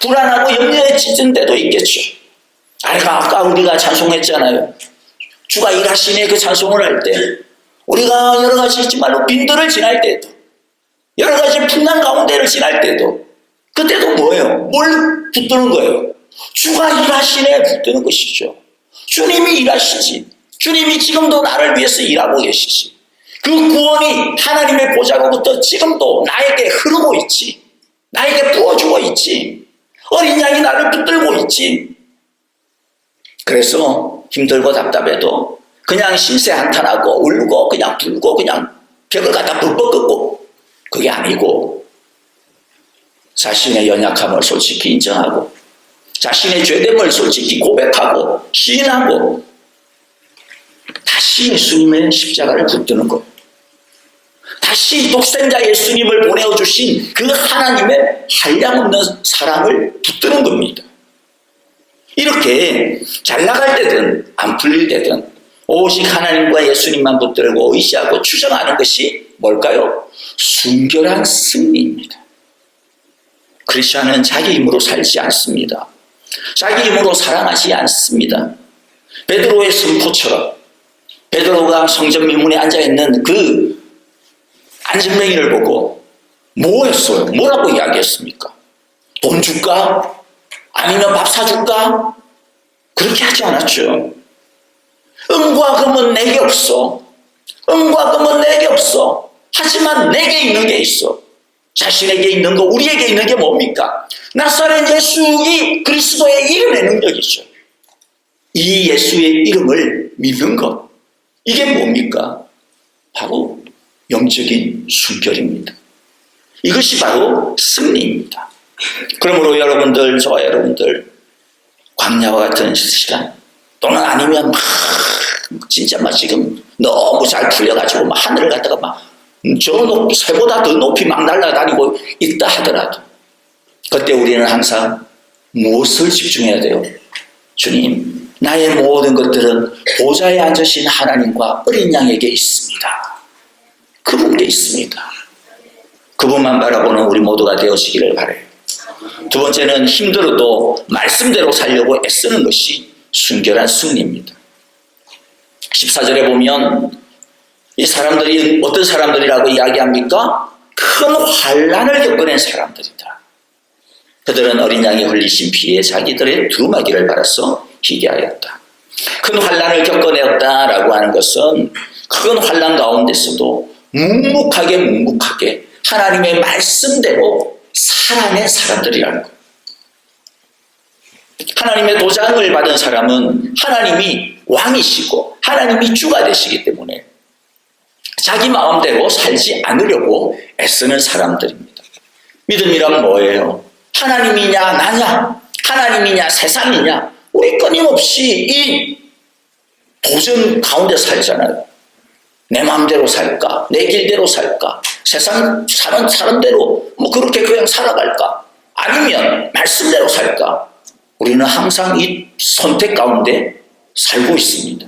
불안하고 염려에 찢은 때도 있겠죠. 아까 우리가 찬송했잖아요. 주가 일하시네, 그 찬송을 할 때 우리가 여러 가지 정말로 빈들을 지날 때도, 여러 가지 풍랑 가운데를 지날 때도, 그때도 뭐예요? 뭘 붙드는 거예요? 주가 일하시네 붙드는 것이죠. 주님이 일하시지. 주님이 지금도 나를 위해서 일하고 계시지. 그 구원이 하나님의 보좌로부터 지금도 나에게 흐르고 있지. 나에게 부어주고 있지. 어린 양이 나를 붙들고 있지. 그래서 힘들고 답답해도 그냥 신세 한탄하고 울고 그냥 불고 그냥 벽을 갖다 벅벅 긋고, 그게 아니고 자신의 연약함을 솔직히 인정하고 자신의 죄됨을 솔직히 고백하고 시인하고 다시 예수님의 십자가를 붙드는 것, 다시 독생자 예수님을 보내어주신 그 하나님의 한량없는 사랑을 붙드는 겁니다. 이렇게 잘 나갈 때든 안 풀릴 때든 오직 하나님과 예수님만 붙들고 의지하고 추정하는 것이 뭘까요? 순결한 승리입니다. 크리스천은 자기 힘으로 살지 않습니다. 자기 힘으로 사랑하지 않습니다. 베드로의 선포처럼 베드로가 성전 미문에 앉아있는 그 안전뱅이를 보고 뭐했어요? 뭐라고 이야기했습니까? 돈 줄까? 아니면 밥 사줄까? 그렇게 하지 않았죠. 은과 금은 내게 없어. 은과 금은 내게 없어. 하지만 내게 있는 게 있어. 자신에게 있는 거, 우리에게 있는 게 뭡니까? 나사렛 예수이 그리스도의 이름의 능력이죠. 이 예수의 이름을 믿는 것, 이게 뭡니까? 바로 영적인 순결입니다. 이것이 바로 승리입니다. 그러므로 여러분들, 저와 여러분들, 광야와 같은 시간 또는 아니면 막 진짜 막 지금 너무 잘 풀려가지고 막 하늘을 갖다가 막 새보다 더 높이 막 날아다니고 있다 하더라도 그때 우리는 항상 무엇을 집중해야 돼요? 주님, 나의 모든 것들은 보좌에 앉으신 하나님과 어린 양에게 있습니다. 그분께 있습니다. 그분만 바라보는 우리 모두가 되어지기를 바라요. 두 번째는 힘들어도 말씀대로 살려고 애쓰는 것이 순결한 승리입니다. 14절에 보면 이 사람들이 어떤 사람들이라고 이야기합니까? 큰 환난을 겪어낸 사람들이다. 그들은 어린 양이 흘리신 피에 자기들의 두루마기를 발아서 희귀하였다. 큰 환난을 겪어내었다라고 하는 것은 큰 환난 가운데서도 묵묵하게 하나님의 말씀대로 살아낸 사람들이라는 거예요. 하나님의 도장을 받은 사람은 하나님이 왕이시고 하나님이 주가 되시기 때문에 자기 마음대로 살지 않으려고 애쓰는 사람들입니다. 믿음이란 뭐예요? 하나님이냐 나냐, 하나님이냐 세상이냐, 우리 끊임없이 이 도전 가운데 살잖아요. 내 마음대로 살까, 내 길대로 살까, 세상 사는 사람대로 뭐 그렇게 그냥 살아갈까, 아니면 말씀대로 살까. 우리는 항상 이 선택 가운데 살고 있습니다.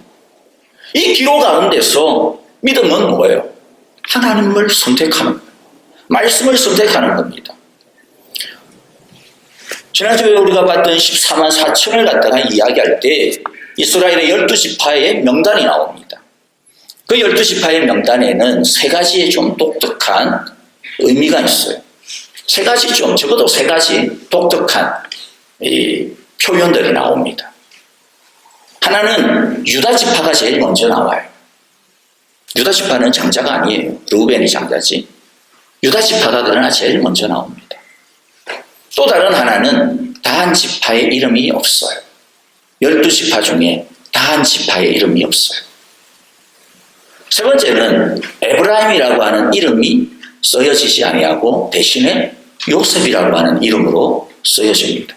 이 기로 가운데서 믿음은 뭐예요? 하나님을 선택하는 거예요. 말씀을 선택하는 겁니다. 지난주에 우리가 봤던 14만 4천을 갖다가 이야기할 때 이스라엘의 12지파의 명단이 나옵니다. 그 12지파의 명단에는 세 가지의 좀 독특한 의미가 있어요. 세 가지 적어도 세 가지 독특한 이 표현들이 나옵니다. 하나는 유다지파가 제일 먼저 나와요. 유다지파는 장자가 아니에요. 르우벤이 장자지. 유다지파가 그러나 제일 먼저 나옵니다. 또 다른 하나는 다한 지파의 이름이 없어요. 12지파 중에 다한 지파의 이름이 없어요. 세 번째는 에브라임이라고 하는 이름이 쓰여지지 아니하고 대신에 요셉이라고 하는 이름으로 쓰여집니다.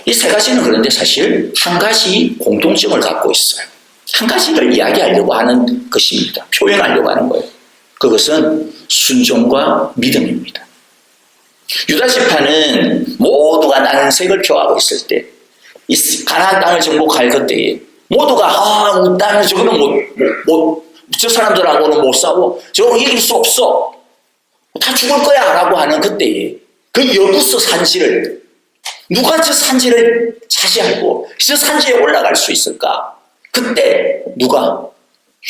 이 세 가지는 그런데 사실 한 가지 공통점을 갖고 있어요. 한 가지를 이야기하려고 하는 것입니다. 표현하려고 하는 거예요. 그것은 순종과 믿음입니다. 유다지파는 모두가 난색을 표하고 있을 때, 이 가나안 땅을 정복할 그때에 모두가 우리 땅을 저거는 저 사람들하고는 못 싸워, 저거 이길 수 없어, 다 죽을 거야 라고 하는 그때에 그 여부스 산지를, 누가 저 산지를 차지하고 저 산지에 올라갈 수 있을까? 그때 누가?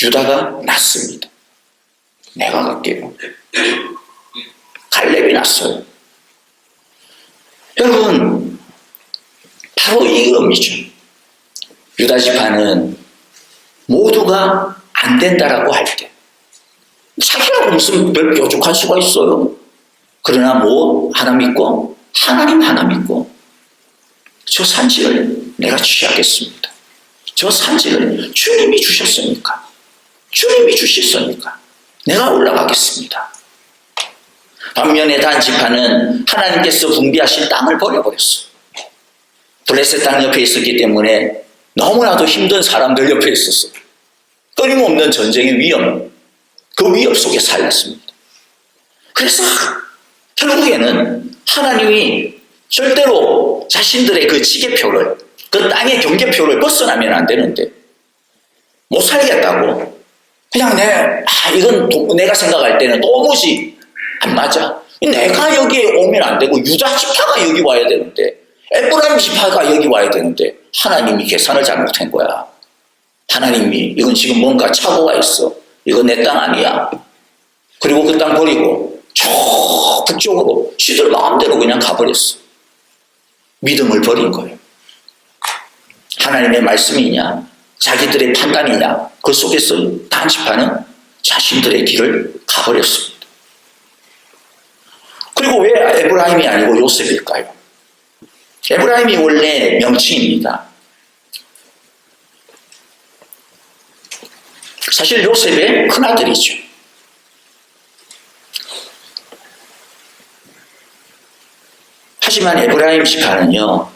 유다가 났습니다. 내가 갈게요. 갈렙이 났어요. 여러분, 바로 이 의미죠. 유다지파는 모두가 안 된다라고 할 때, 자기라고 무슨 별 뾰족할 수가 있어요. 그러나 뭐 하나 믿고, 하나님 하나 믿고, 저 산지를 내가 취하겠습니다. 저 산지를 주님이 주셨으니까, 주님이 주셨으니까 내가 올라가겠습니다. 반면에 단 지파는 하나님께서 분비하신 땅을 버려버렸어. 블레셋 땅 옆에 있었기 때문에 너무나도 힘든 사람들 옆에 있었어. 끊임없는 전쟁의 위험, 그 위협 속에 살았습니다. 그래서 결국에는 하나님이 절대로 자신들의 그 지계표를, 그 땅의 경계표를 벗어나면 안 되는데 못 살겠다고 그냥 이건 내가 생각할 때는 도무지 안 맞아. 내가 여기에 오면 안 되고 유다 지파가 여기 와야 되는데, 에브라임 지파가 여기 와야 되는데 하나님이 계산을 잘못한 거야. 하나님이 이건 지금 뭔가 착오가 있어. 이건 내 땅 아니야. 그리고 그 땅 버리고 저 북쪽으로 지들 마음대로 그냥 가버렸어. 믿음을 버린 거예요. 하나님의 말씀이냐 자기들의 판단이냐, 그 속에서 단 지파는 자신들의 길을 가버렸습니다. 그리고 왜 에브라임이 아니고 요셉일까요? 에브라임이 원래 명칭입니다. 사실 요셉의 큰아들이죠. 하지만 에브라임 지파는요,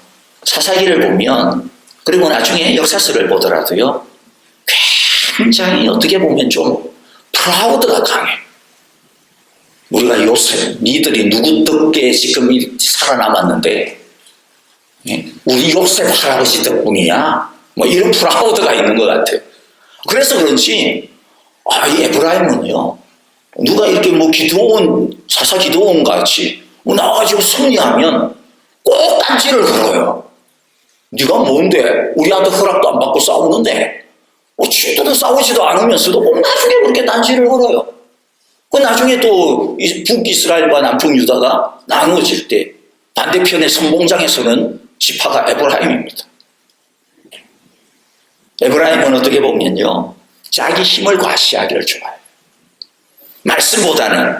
사사기를 보면, 그리고 나중에 역사서를 보더라도요, 굉장히 어떻게 보면 좀 프라우드가 강해. 우리가 요셉, 니들이 누구 덕에 지금 살아남았는데, 우리 요셉 할아버지 덕분이야? 뭐 이런 프라우드가 있는 것 같아요. 그래서 그런지, 이 에브라임은요, 누가 이렇게 뭐 사사 기도원 같이 나와가지고 승리하면 꼭 딴지를 걸어요. 네가 뭔데? 우리한테 허락도 안 받고 싸우는데, 쥐도 싸우지도 않으면서도 꼭 나중에 그렇게 딴지를 걸어요. 그 나중에 또 북이스라엘과 남북 유다가 나누어질 때 반대편의 선봉장에서는 지파가 에브라임입니다. 에브라임은 어떻게 보면요, 자기 힘을 과시하기를 좋아해요. 말씀보다는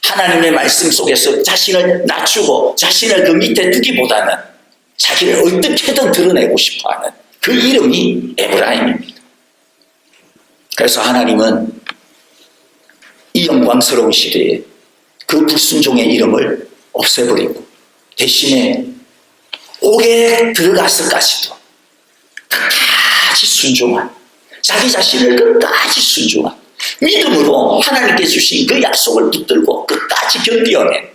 하나님의 말씀 속에서 자신을 낮추고 자신을 그 밑에 두기보다는 자기를 어떻게든 드러내고 싶어하는 그 이름이 에브라임입니다. 그래서 하나님은 이 영광스러운 시대에 그 불순종의 이름을 없애버리고 대신에 옥에 들어가서까지도 끝까지 순종한, 자기 자신을 끝까지 순종한 믿음으로 하나님께 주신 그 약속을 붙들고 끝까지 견디어낸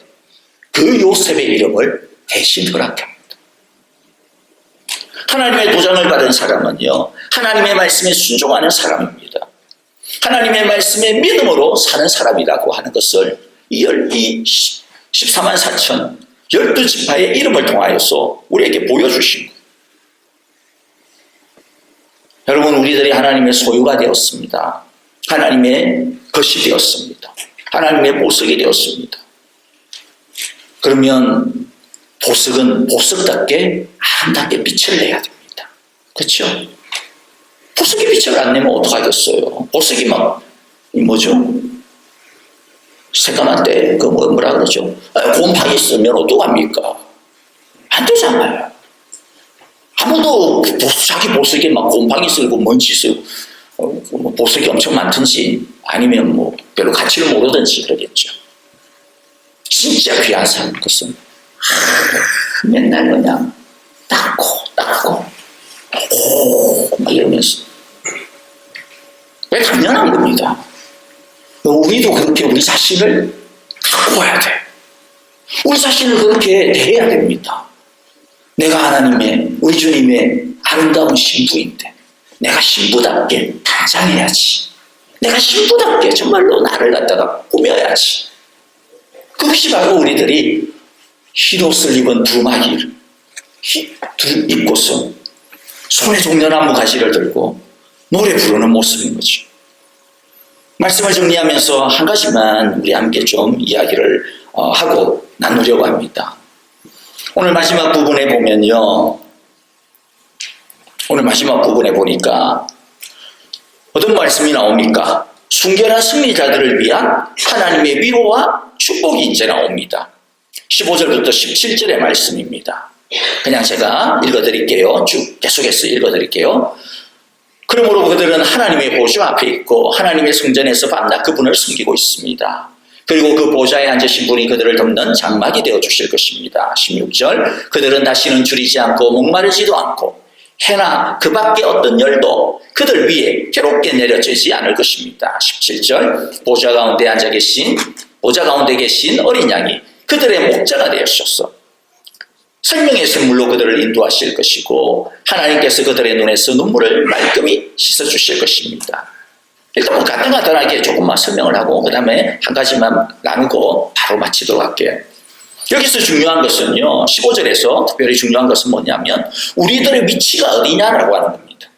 그 요셉의 이름을 대신 허락합니다. 하나님의 도장을 받은 사람은요, 하나님의 말씀에 순종하는 사람입니다. 하나님의 말씀에 믿음으로 사는 사람이라고 하는 것을 이 14만 4천 12지파의 이름을 통하여서 우리에게 보여주신 거예요. 여러분, 우리들이 하나님의 소유가 되었습니다. 하나님의 것이 되었습니다. 하나님의 보석이 되었습니다. 그러면 보석은 보석답게 아름답게 빛을 내야 됩니다. 그렇죠? 보석이 빛을 안 내면 어떡하겠어요? 보석이 새까만 때, 뭐라 그러죠? 곰팡이 쓰면 어떡합니까? 안 되잖아요. 아무도 자기 보석에 곰팡이 쓰고 먼지 쓰고, 보석이 엄청 많든지, 아니면 별로 가치를 모르든지 그러겠죠. 진짜 귀한 사람 것은, 맨날 그냥 닦고, 막 이러면서. 왜 당연한 겁니다. 우리도 그렇게 우리 자신을 가꿔야 돼. 우리 자신을 그렇게 대해야 됩니다. 내가 하나님의, 우리 주님의 아름다운 신부인데, 내가 신부답게 단장해야지. 내가 신부답게 정말로 나를 갖다가 꾸며야지. 그것이 바로 우리들이 흰옷을 입은 두마기를 입고서 손에 종려나무 가지를 들고 노래 부르는 모습인 거죠. 말씀을 정리하면서 한 가지만 우리 함께 좀 이야기를 하고 나누려고 합니다. 오늘 마지막 부분에 보면요, 오늘 마지막 부분에 보니까 어떤 말씀이 나옵니까? 순결한 승리자들을 위한 하나님의 위로와 축복이 이제 나옵니다. 15절부터 17절의 말씀입니다. 그냥 제가 읽어드릴게요. 쭉 계속해서 읽어드릴게요. 그러므로 그들은 하나님의 보좌 앞에 있고 하나님의 성전에서 밤낮 그분을 섬기고 있습니다. 그리고 그 보좌에 앉으신 분이 그들을 덮는 장막이 되어 주실 것입니다. 16절, 그들은 다시는 줄이지 않고 목마르지도 않고 해나 그 밖에 어떤 열도 그들 위에 괴롭게 내려지지 않을 것입니다. 17절, 보좌 가운데 계신 어린 양이 그들의 목자가 되었소서. 생명의 샘물로 그들을 인도하실 것이고 하나님께서 그들의 눈에서 눈물을 말끔히 씻어주실 것입니다. 일단 간단하게 조금만 설명을 하고 그 다음에 한 가지만 나누고 바로 마치도록 할게요. 여기서 중요한 것은요, 15절에서 특별히 중요한 것은 뭐냐면 우리들의 위치가 어디냐라고 하는 겁니다.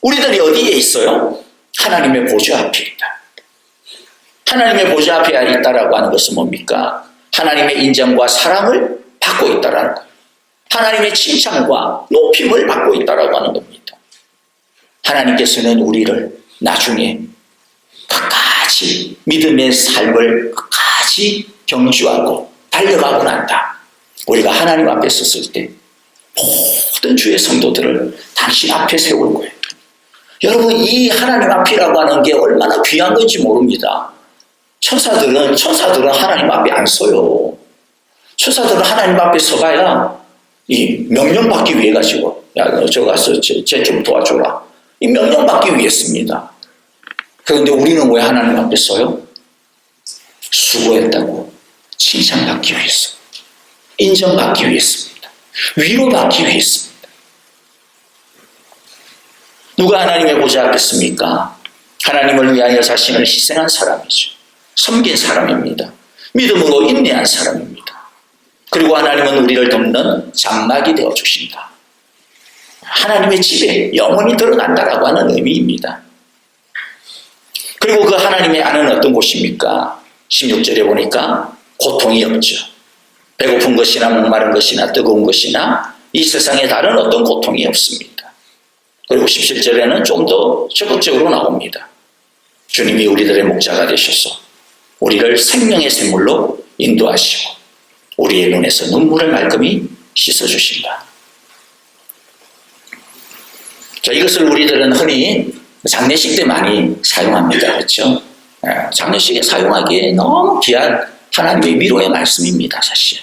우리들이 어디에 있어요? 하나님의 보좌 앞에 있다. 하나님의 보좌 앞에 있다라고 하는 것은 뭡니까? 하나님의 인정과 사랑을 받고 있다라는 거예요. 하나님의 칭찬과 높임을 받고 있다라고 하는 겁니다. 하나님께서는 우리를 나중에 끝까지 믿음의 삶을 끝까지 경주하고 달려가고 난다. 우리가 하나님 앞에 섰을 때 모든 주의 성도들을 당신 앞에 세울 거예요. 여러분, 이 하나님 앞이라고 하는 게 얼마나 귀한 건지 모릅니다. 천사들은 하나님 앞에 안 서요. 천사들은 하나님 앞에 서가야 이 명령 받기 위해 가지고, 야, 너 저 가서 쟤 좀 도와줘라. 이 명령 받기 위해 씁니다. 그런데 우리는 왜 하나님 앞에 서요? 수고했다고 칭찬받기 위해서, 인정받기 위해서입니다. 위로받기 위해서입니다. 누가 하나님의 보좌 앞에 씁니까? 하나님을 위하여 자신을 희생한 사람이죠. 섬긴 사람입니다. 믿음으로 인내한 사람입니다. 그리고 하나님은 우리를 돕는 장막이 되어 주신다. 하나님의 집에 영원히 들어간다라고 하는 의미입니다. 그리고 그 하나님의 안은 어떤 곳입니까? 16절에 보니까 고통이 없죠. 배고픈 것이나 목마른 것이나 뜨거운 것이나 이 세상에 다른 어떤 고통이 없습니다. 그리고 17절에는 좀 더 적극적으로 나옵니다. 주님이 우리들의 목자가 되셔서 우리를 생명의 샘물로 인도하시고 우리의 눈에서 눈물을 말끔히 씻어주신다. 자, 이것을 우리들은 흔히 장례식 때 많이 사용합니다. 그렇죠? 장례식에 사용하기에 너무 귀한 하나님의 위로의 말씀입니다, 사실.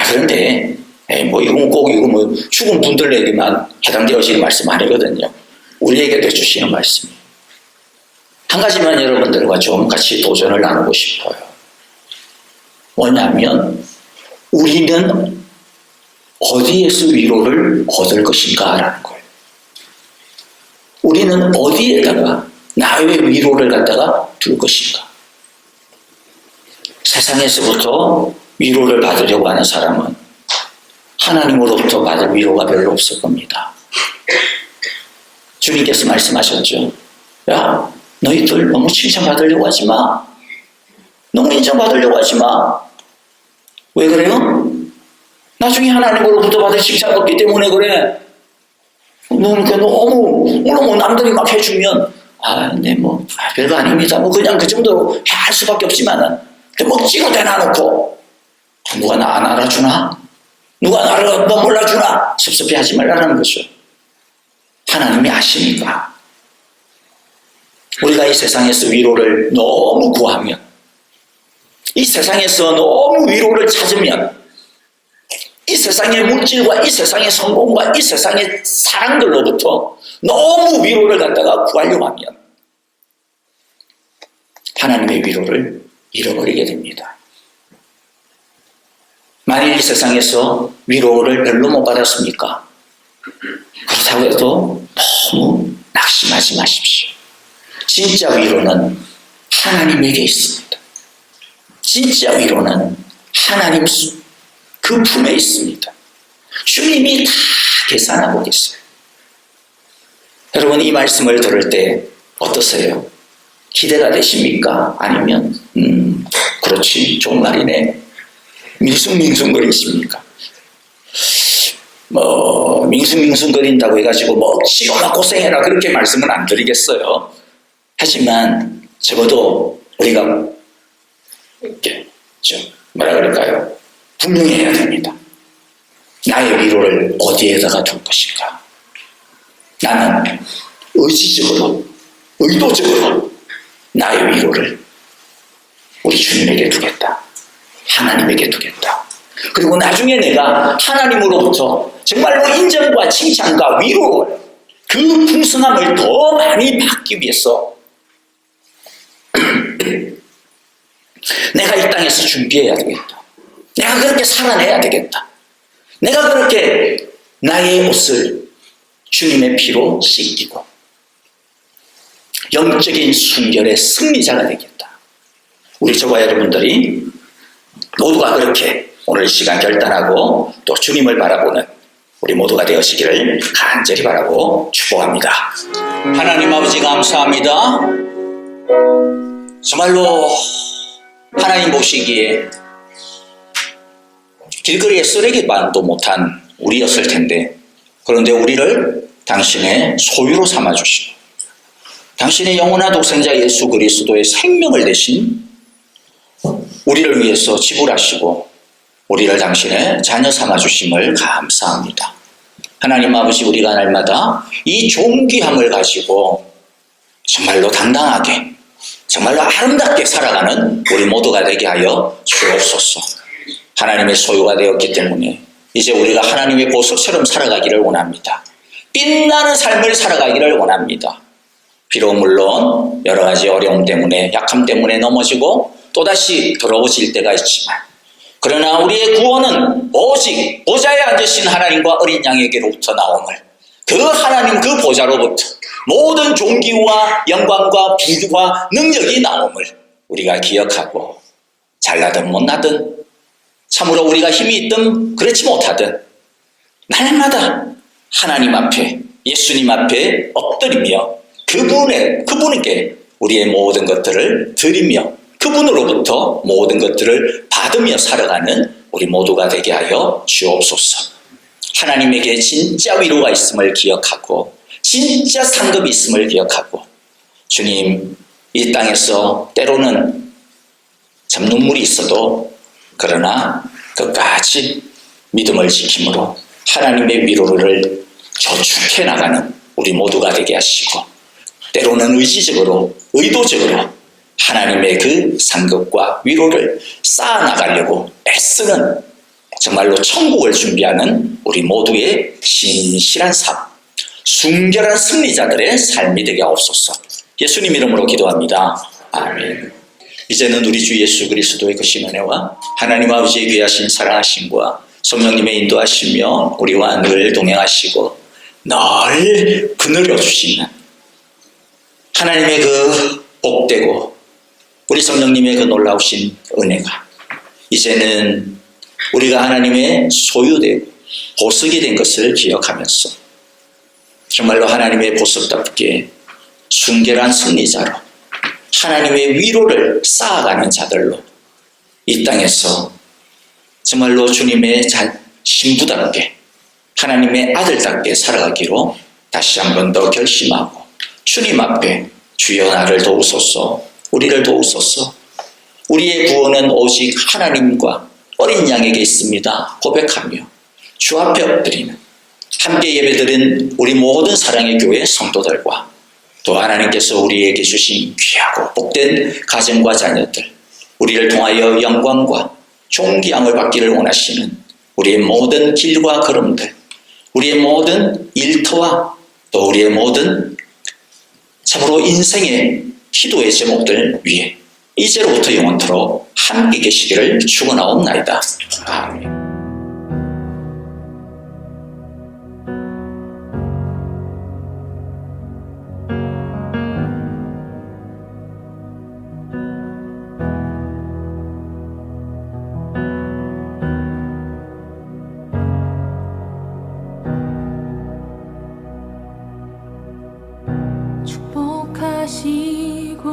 그런데 이건 꼭 죽은 분들에게만 해당되어지는 말씀 아니거든요. 우리에게도 주시는 말씀이에요. 한 가지만 여러분들과 좀 같이 도전을 나누고 싶어요. 뭐냐면 우리는 어디에서 위로를 얻을 것인가라는 거예요. 우리는 어디에다가 나의 위로를 갖다가 둘 것인가. 세상에서부터 위로를 받으려고 하는 사람은 하나님으로부터 받을 위로가 별로 없을 겁니다. 주님께서 말씀하셨죠. 야, 너희들 너무 칭찬받으려고 하지 마. 너무 인정받으려고 하지 마. 왜 그래요? 나중에 하나님으로부터 받을 칭찬 없기 때문에 그래. 너무 남들이 막 해주면 별거 아닙니다. 그냥 그 정도로 할 수밖에 없지만은 찍어 대놔놓고 누가 나 안 알아주나? 누가 나를 몰라주나? 섭섭해 하지 말라는 거죠. 하나님이 아시니까. 우리가 이 세상에서 위로를 너무 구하면, 이 세상에서 너무 위로를 찾으면, 이 세상의 물질과 이 세상의 성공과 이 세상의 사랑들로부터 너무 위로를 갖다가 구하려고 하면 하나님의 위로를 잃어버리게 됩니다. 만일 이 세상에서 위로를 별로 못 받았습니까? 그렇다고 해도 너무 낙심하지 마십시오. 진짜 위로는 하나님에게 있습니다. 진짜 위로는 하나님 그 품에 있습니다. 주님이 다 계산하고 계세요. 여러분, 이 말씀을 들을 때 어떠세요? 기대가 되십니까? 아니면 그렇지, 좋은 말이네, 밍숭밍숭거리십니까? 밍숭밍숭거린다고 해가지고 지어나 고생해라 그렇게 말씀은 안 드리겠어요. 하지만 적어도 우리가 이렇게 뭐라 그럴까요? 분명히 해야 됩니다. 나의 위로를 어디에다가 둘 것인가? 나는 의지적으로, 의도적으로 나의 위로를 우리 주님에게 두겠다. 하나님에게 두겠다. 그리고 나중에 내가 하나님으로부터 정말로 인정과 칭찬과 위로를, 그 풍성함을 더 많이 받기 위해서 내가 이 땅에서 준비해야 되겠다. 내가 그렇게 살아내야 되겠다. 내가 그렇게 나의 옷을 주님의 피로 씻기고 영적인 순결의 승리자가 되겠다. 우리 저와 여러분들이 모두가 그렇게 오늘 시간 결단하고 또 주님을 바라보는 우리 모두가 되어지기를 간절히 바라고 축복합니다. 하나님 아버지, 감사합니다. 정말로 하나님 보시기에 길거리에 쓰레기만도 못한 우리였을 텐데, 그런데 우리를 당신의 소유로 삼아주시고 당신의 영원한 독생자 예수 그리스도의 생명을 대신 우리를 위해서 지불하시고 우리를 당신의 자녀 삼아주심을 감사합니다. 하나님 아버지, 우리가 날마다 이 존귀함을 가지고 정말로 당당하게, 정말로 아름답게 살아가는 우리 모두가 되게 하여 주옵소서. 하나님의 소유가 되었기 때문에 이제 우리가 하나님의 보석처럼 살아가기를 원합니다. 빛나는 삶을 살아가기를 원합니다. 비록 물론 여러 가지 어려움 때문에, 약함 때문에 넘어지고 또다시 더러워질 때가 있지만, 그러나 우리의 구원은 오직 보좌에 앉으신 하나님과 어린 양에게로부터 나옴을, 그 하나님 그 보좌로부터 모든 존귀와 영광과 부와 능력이 나옴을 우리가 기억하고, 잘나든 못나든, 참으로 우리가 힘이 있든 그렇지 못하든 날마다 하나님 앞에, 예수님 앞에 엎드리며 그분에게 우리의 모든 것들을 드리며 그분으로부터 모든 것들을 받으며 살아가는 우리 모두가 되게 하여 주옵소서. 하나님에게 진짜 위로가 있음을 기억하고 진짜 상급이 있음을 기억하고, 주님, 이 땅에서 때로는 참 눈물이 있어도 그러나 끝까지 믿음을 지킴으로 하나님의 위로를 저축해 나가는 우리 모두가 되게 하시고, 때로는 의지적으로, 의도적으로 하나님의 그 상급과 위로를 쌓아나가려고 애쓰는, 정말로 천국을 준비하는 우리 모두의 신실한 삶, 순결한 승리자들의 삶이 되게 하옵소서. 예수님 이름으로 기도합니다. 아멘. 이제는 우리 주 예수 그리스도의 크신 은혜와 하나님 아버지의 귀하신 사랑하심과 성령님의 인도하시며 우리와 늘 동행하시고 늘 그늘여 주시는 하나님의 그 복되고 우리 성령님의 그 놀라우신 은혜가 이제는 우리가 하나님의 소유되고 보석이 된 것을 기억하면서 정말로 하나님의 보석답게 순결한 승리자로 하나님의 위로를 쌓아가는 자들로 이 땅에서 정말로 주님의 신부답게 하나님의 아들답게 살아가기로 다시 한 번 더 결심하고 주님 앞에 주여 나를 도우소서, 우리를 도우소서, 우리의 구원은 오직 하나님과 어린 양에게 있습니다 고백하며 주 앞에 엎드리는 함께 예배드린 우리 모든 사랑의 교회 성도들과 또 하나님께서 우리에게 주신 귀하고 복된 가정과 자녀들, 우리를 통하여 영광과 존귀함을 받기를 원하시는 우리의 모든 길과 걸음들, 우리의 모든 일터와 또 우리의 모든 참으로 인생의 기도의 제목들 위에 이제로부터 영원토록 함께 계시기를 축원하옵나이다. 아멘. 축복하시고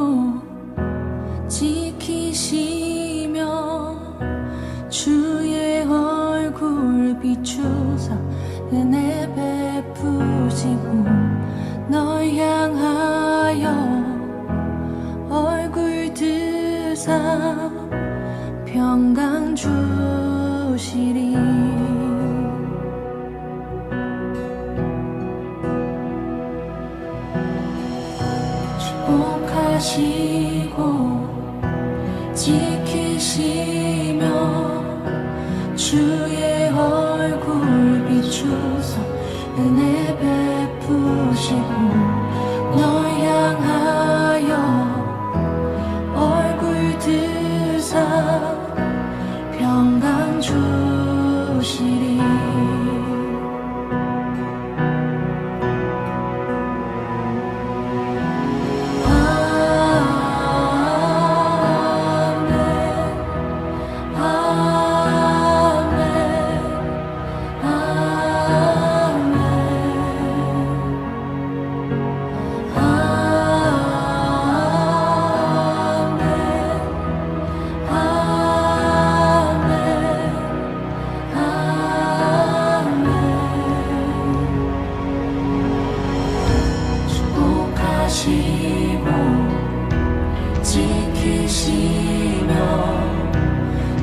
지키시며 주의 얼굴 비추사 은혜 베푸시고 널 향하여 얼굴 드사 평강 주시리. 축복하시고 지키시며 주의 얼굴 비추사 은혜 베푸시고 널 향하여 얼굴 드사 평강 주시리.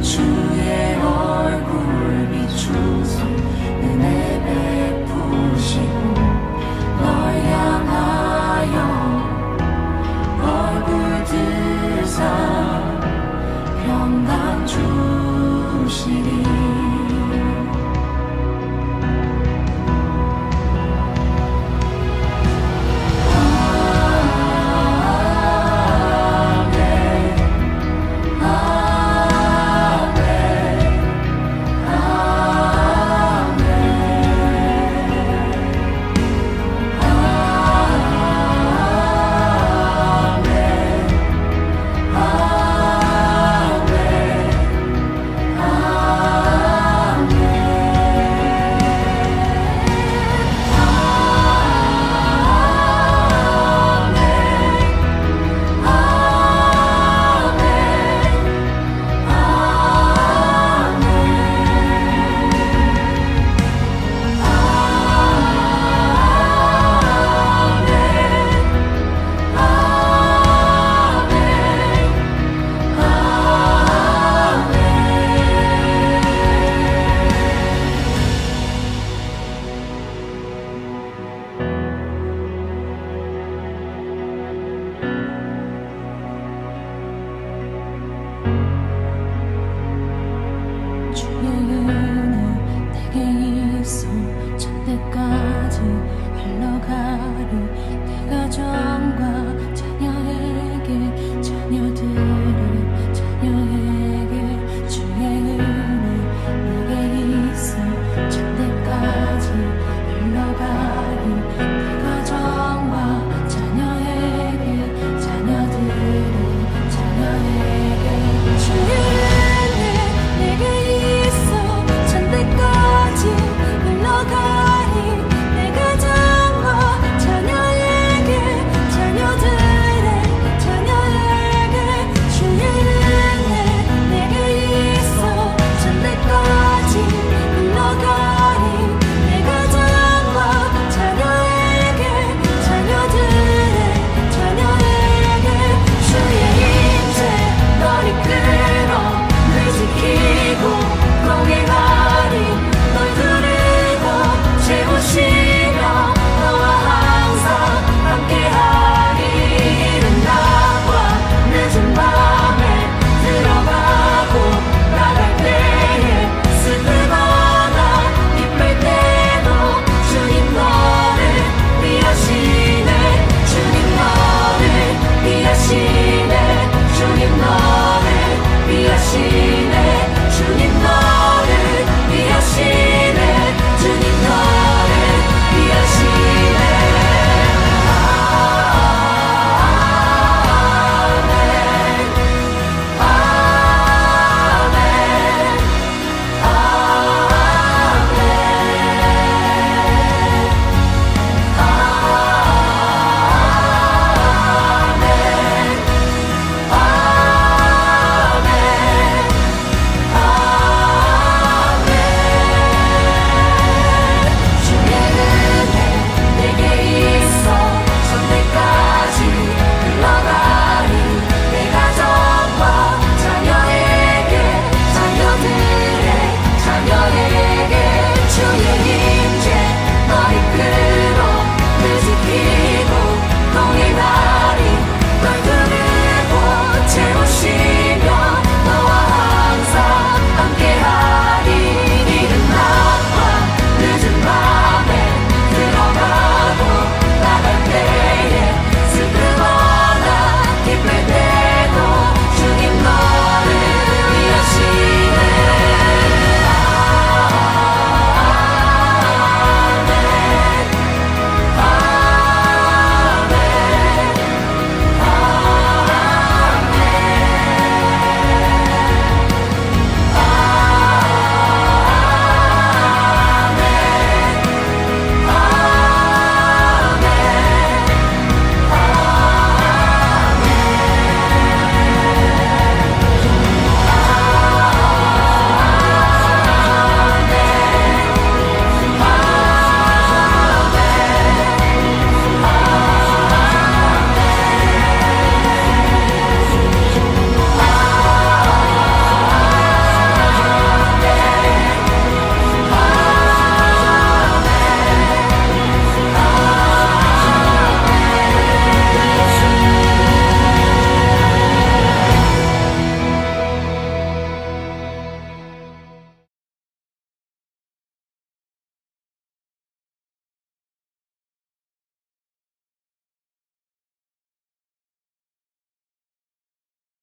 주의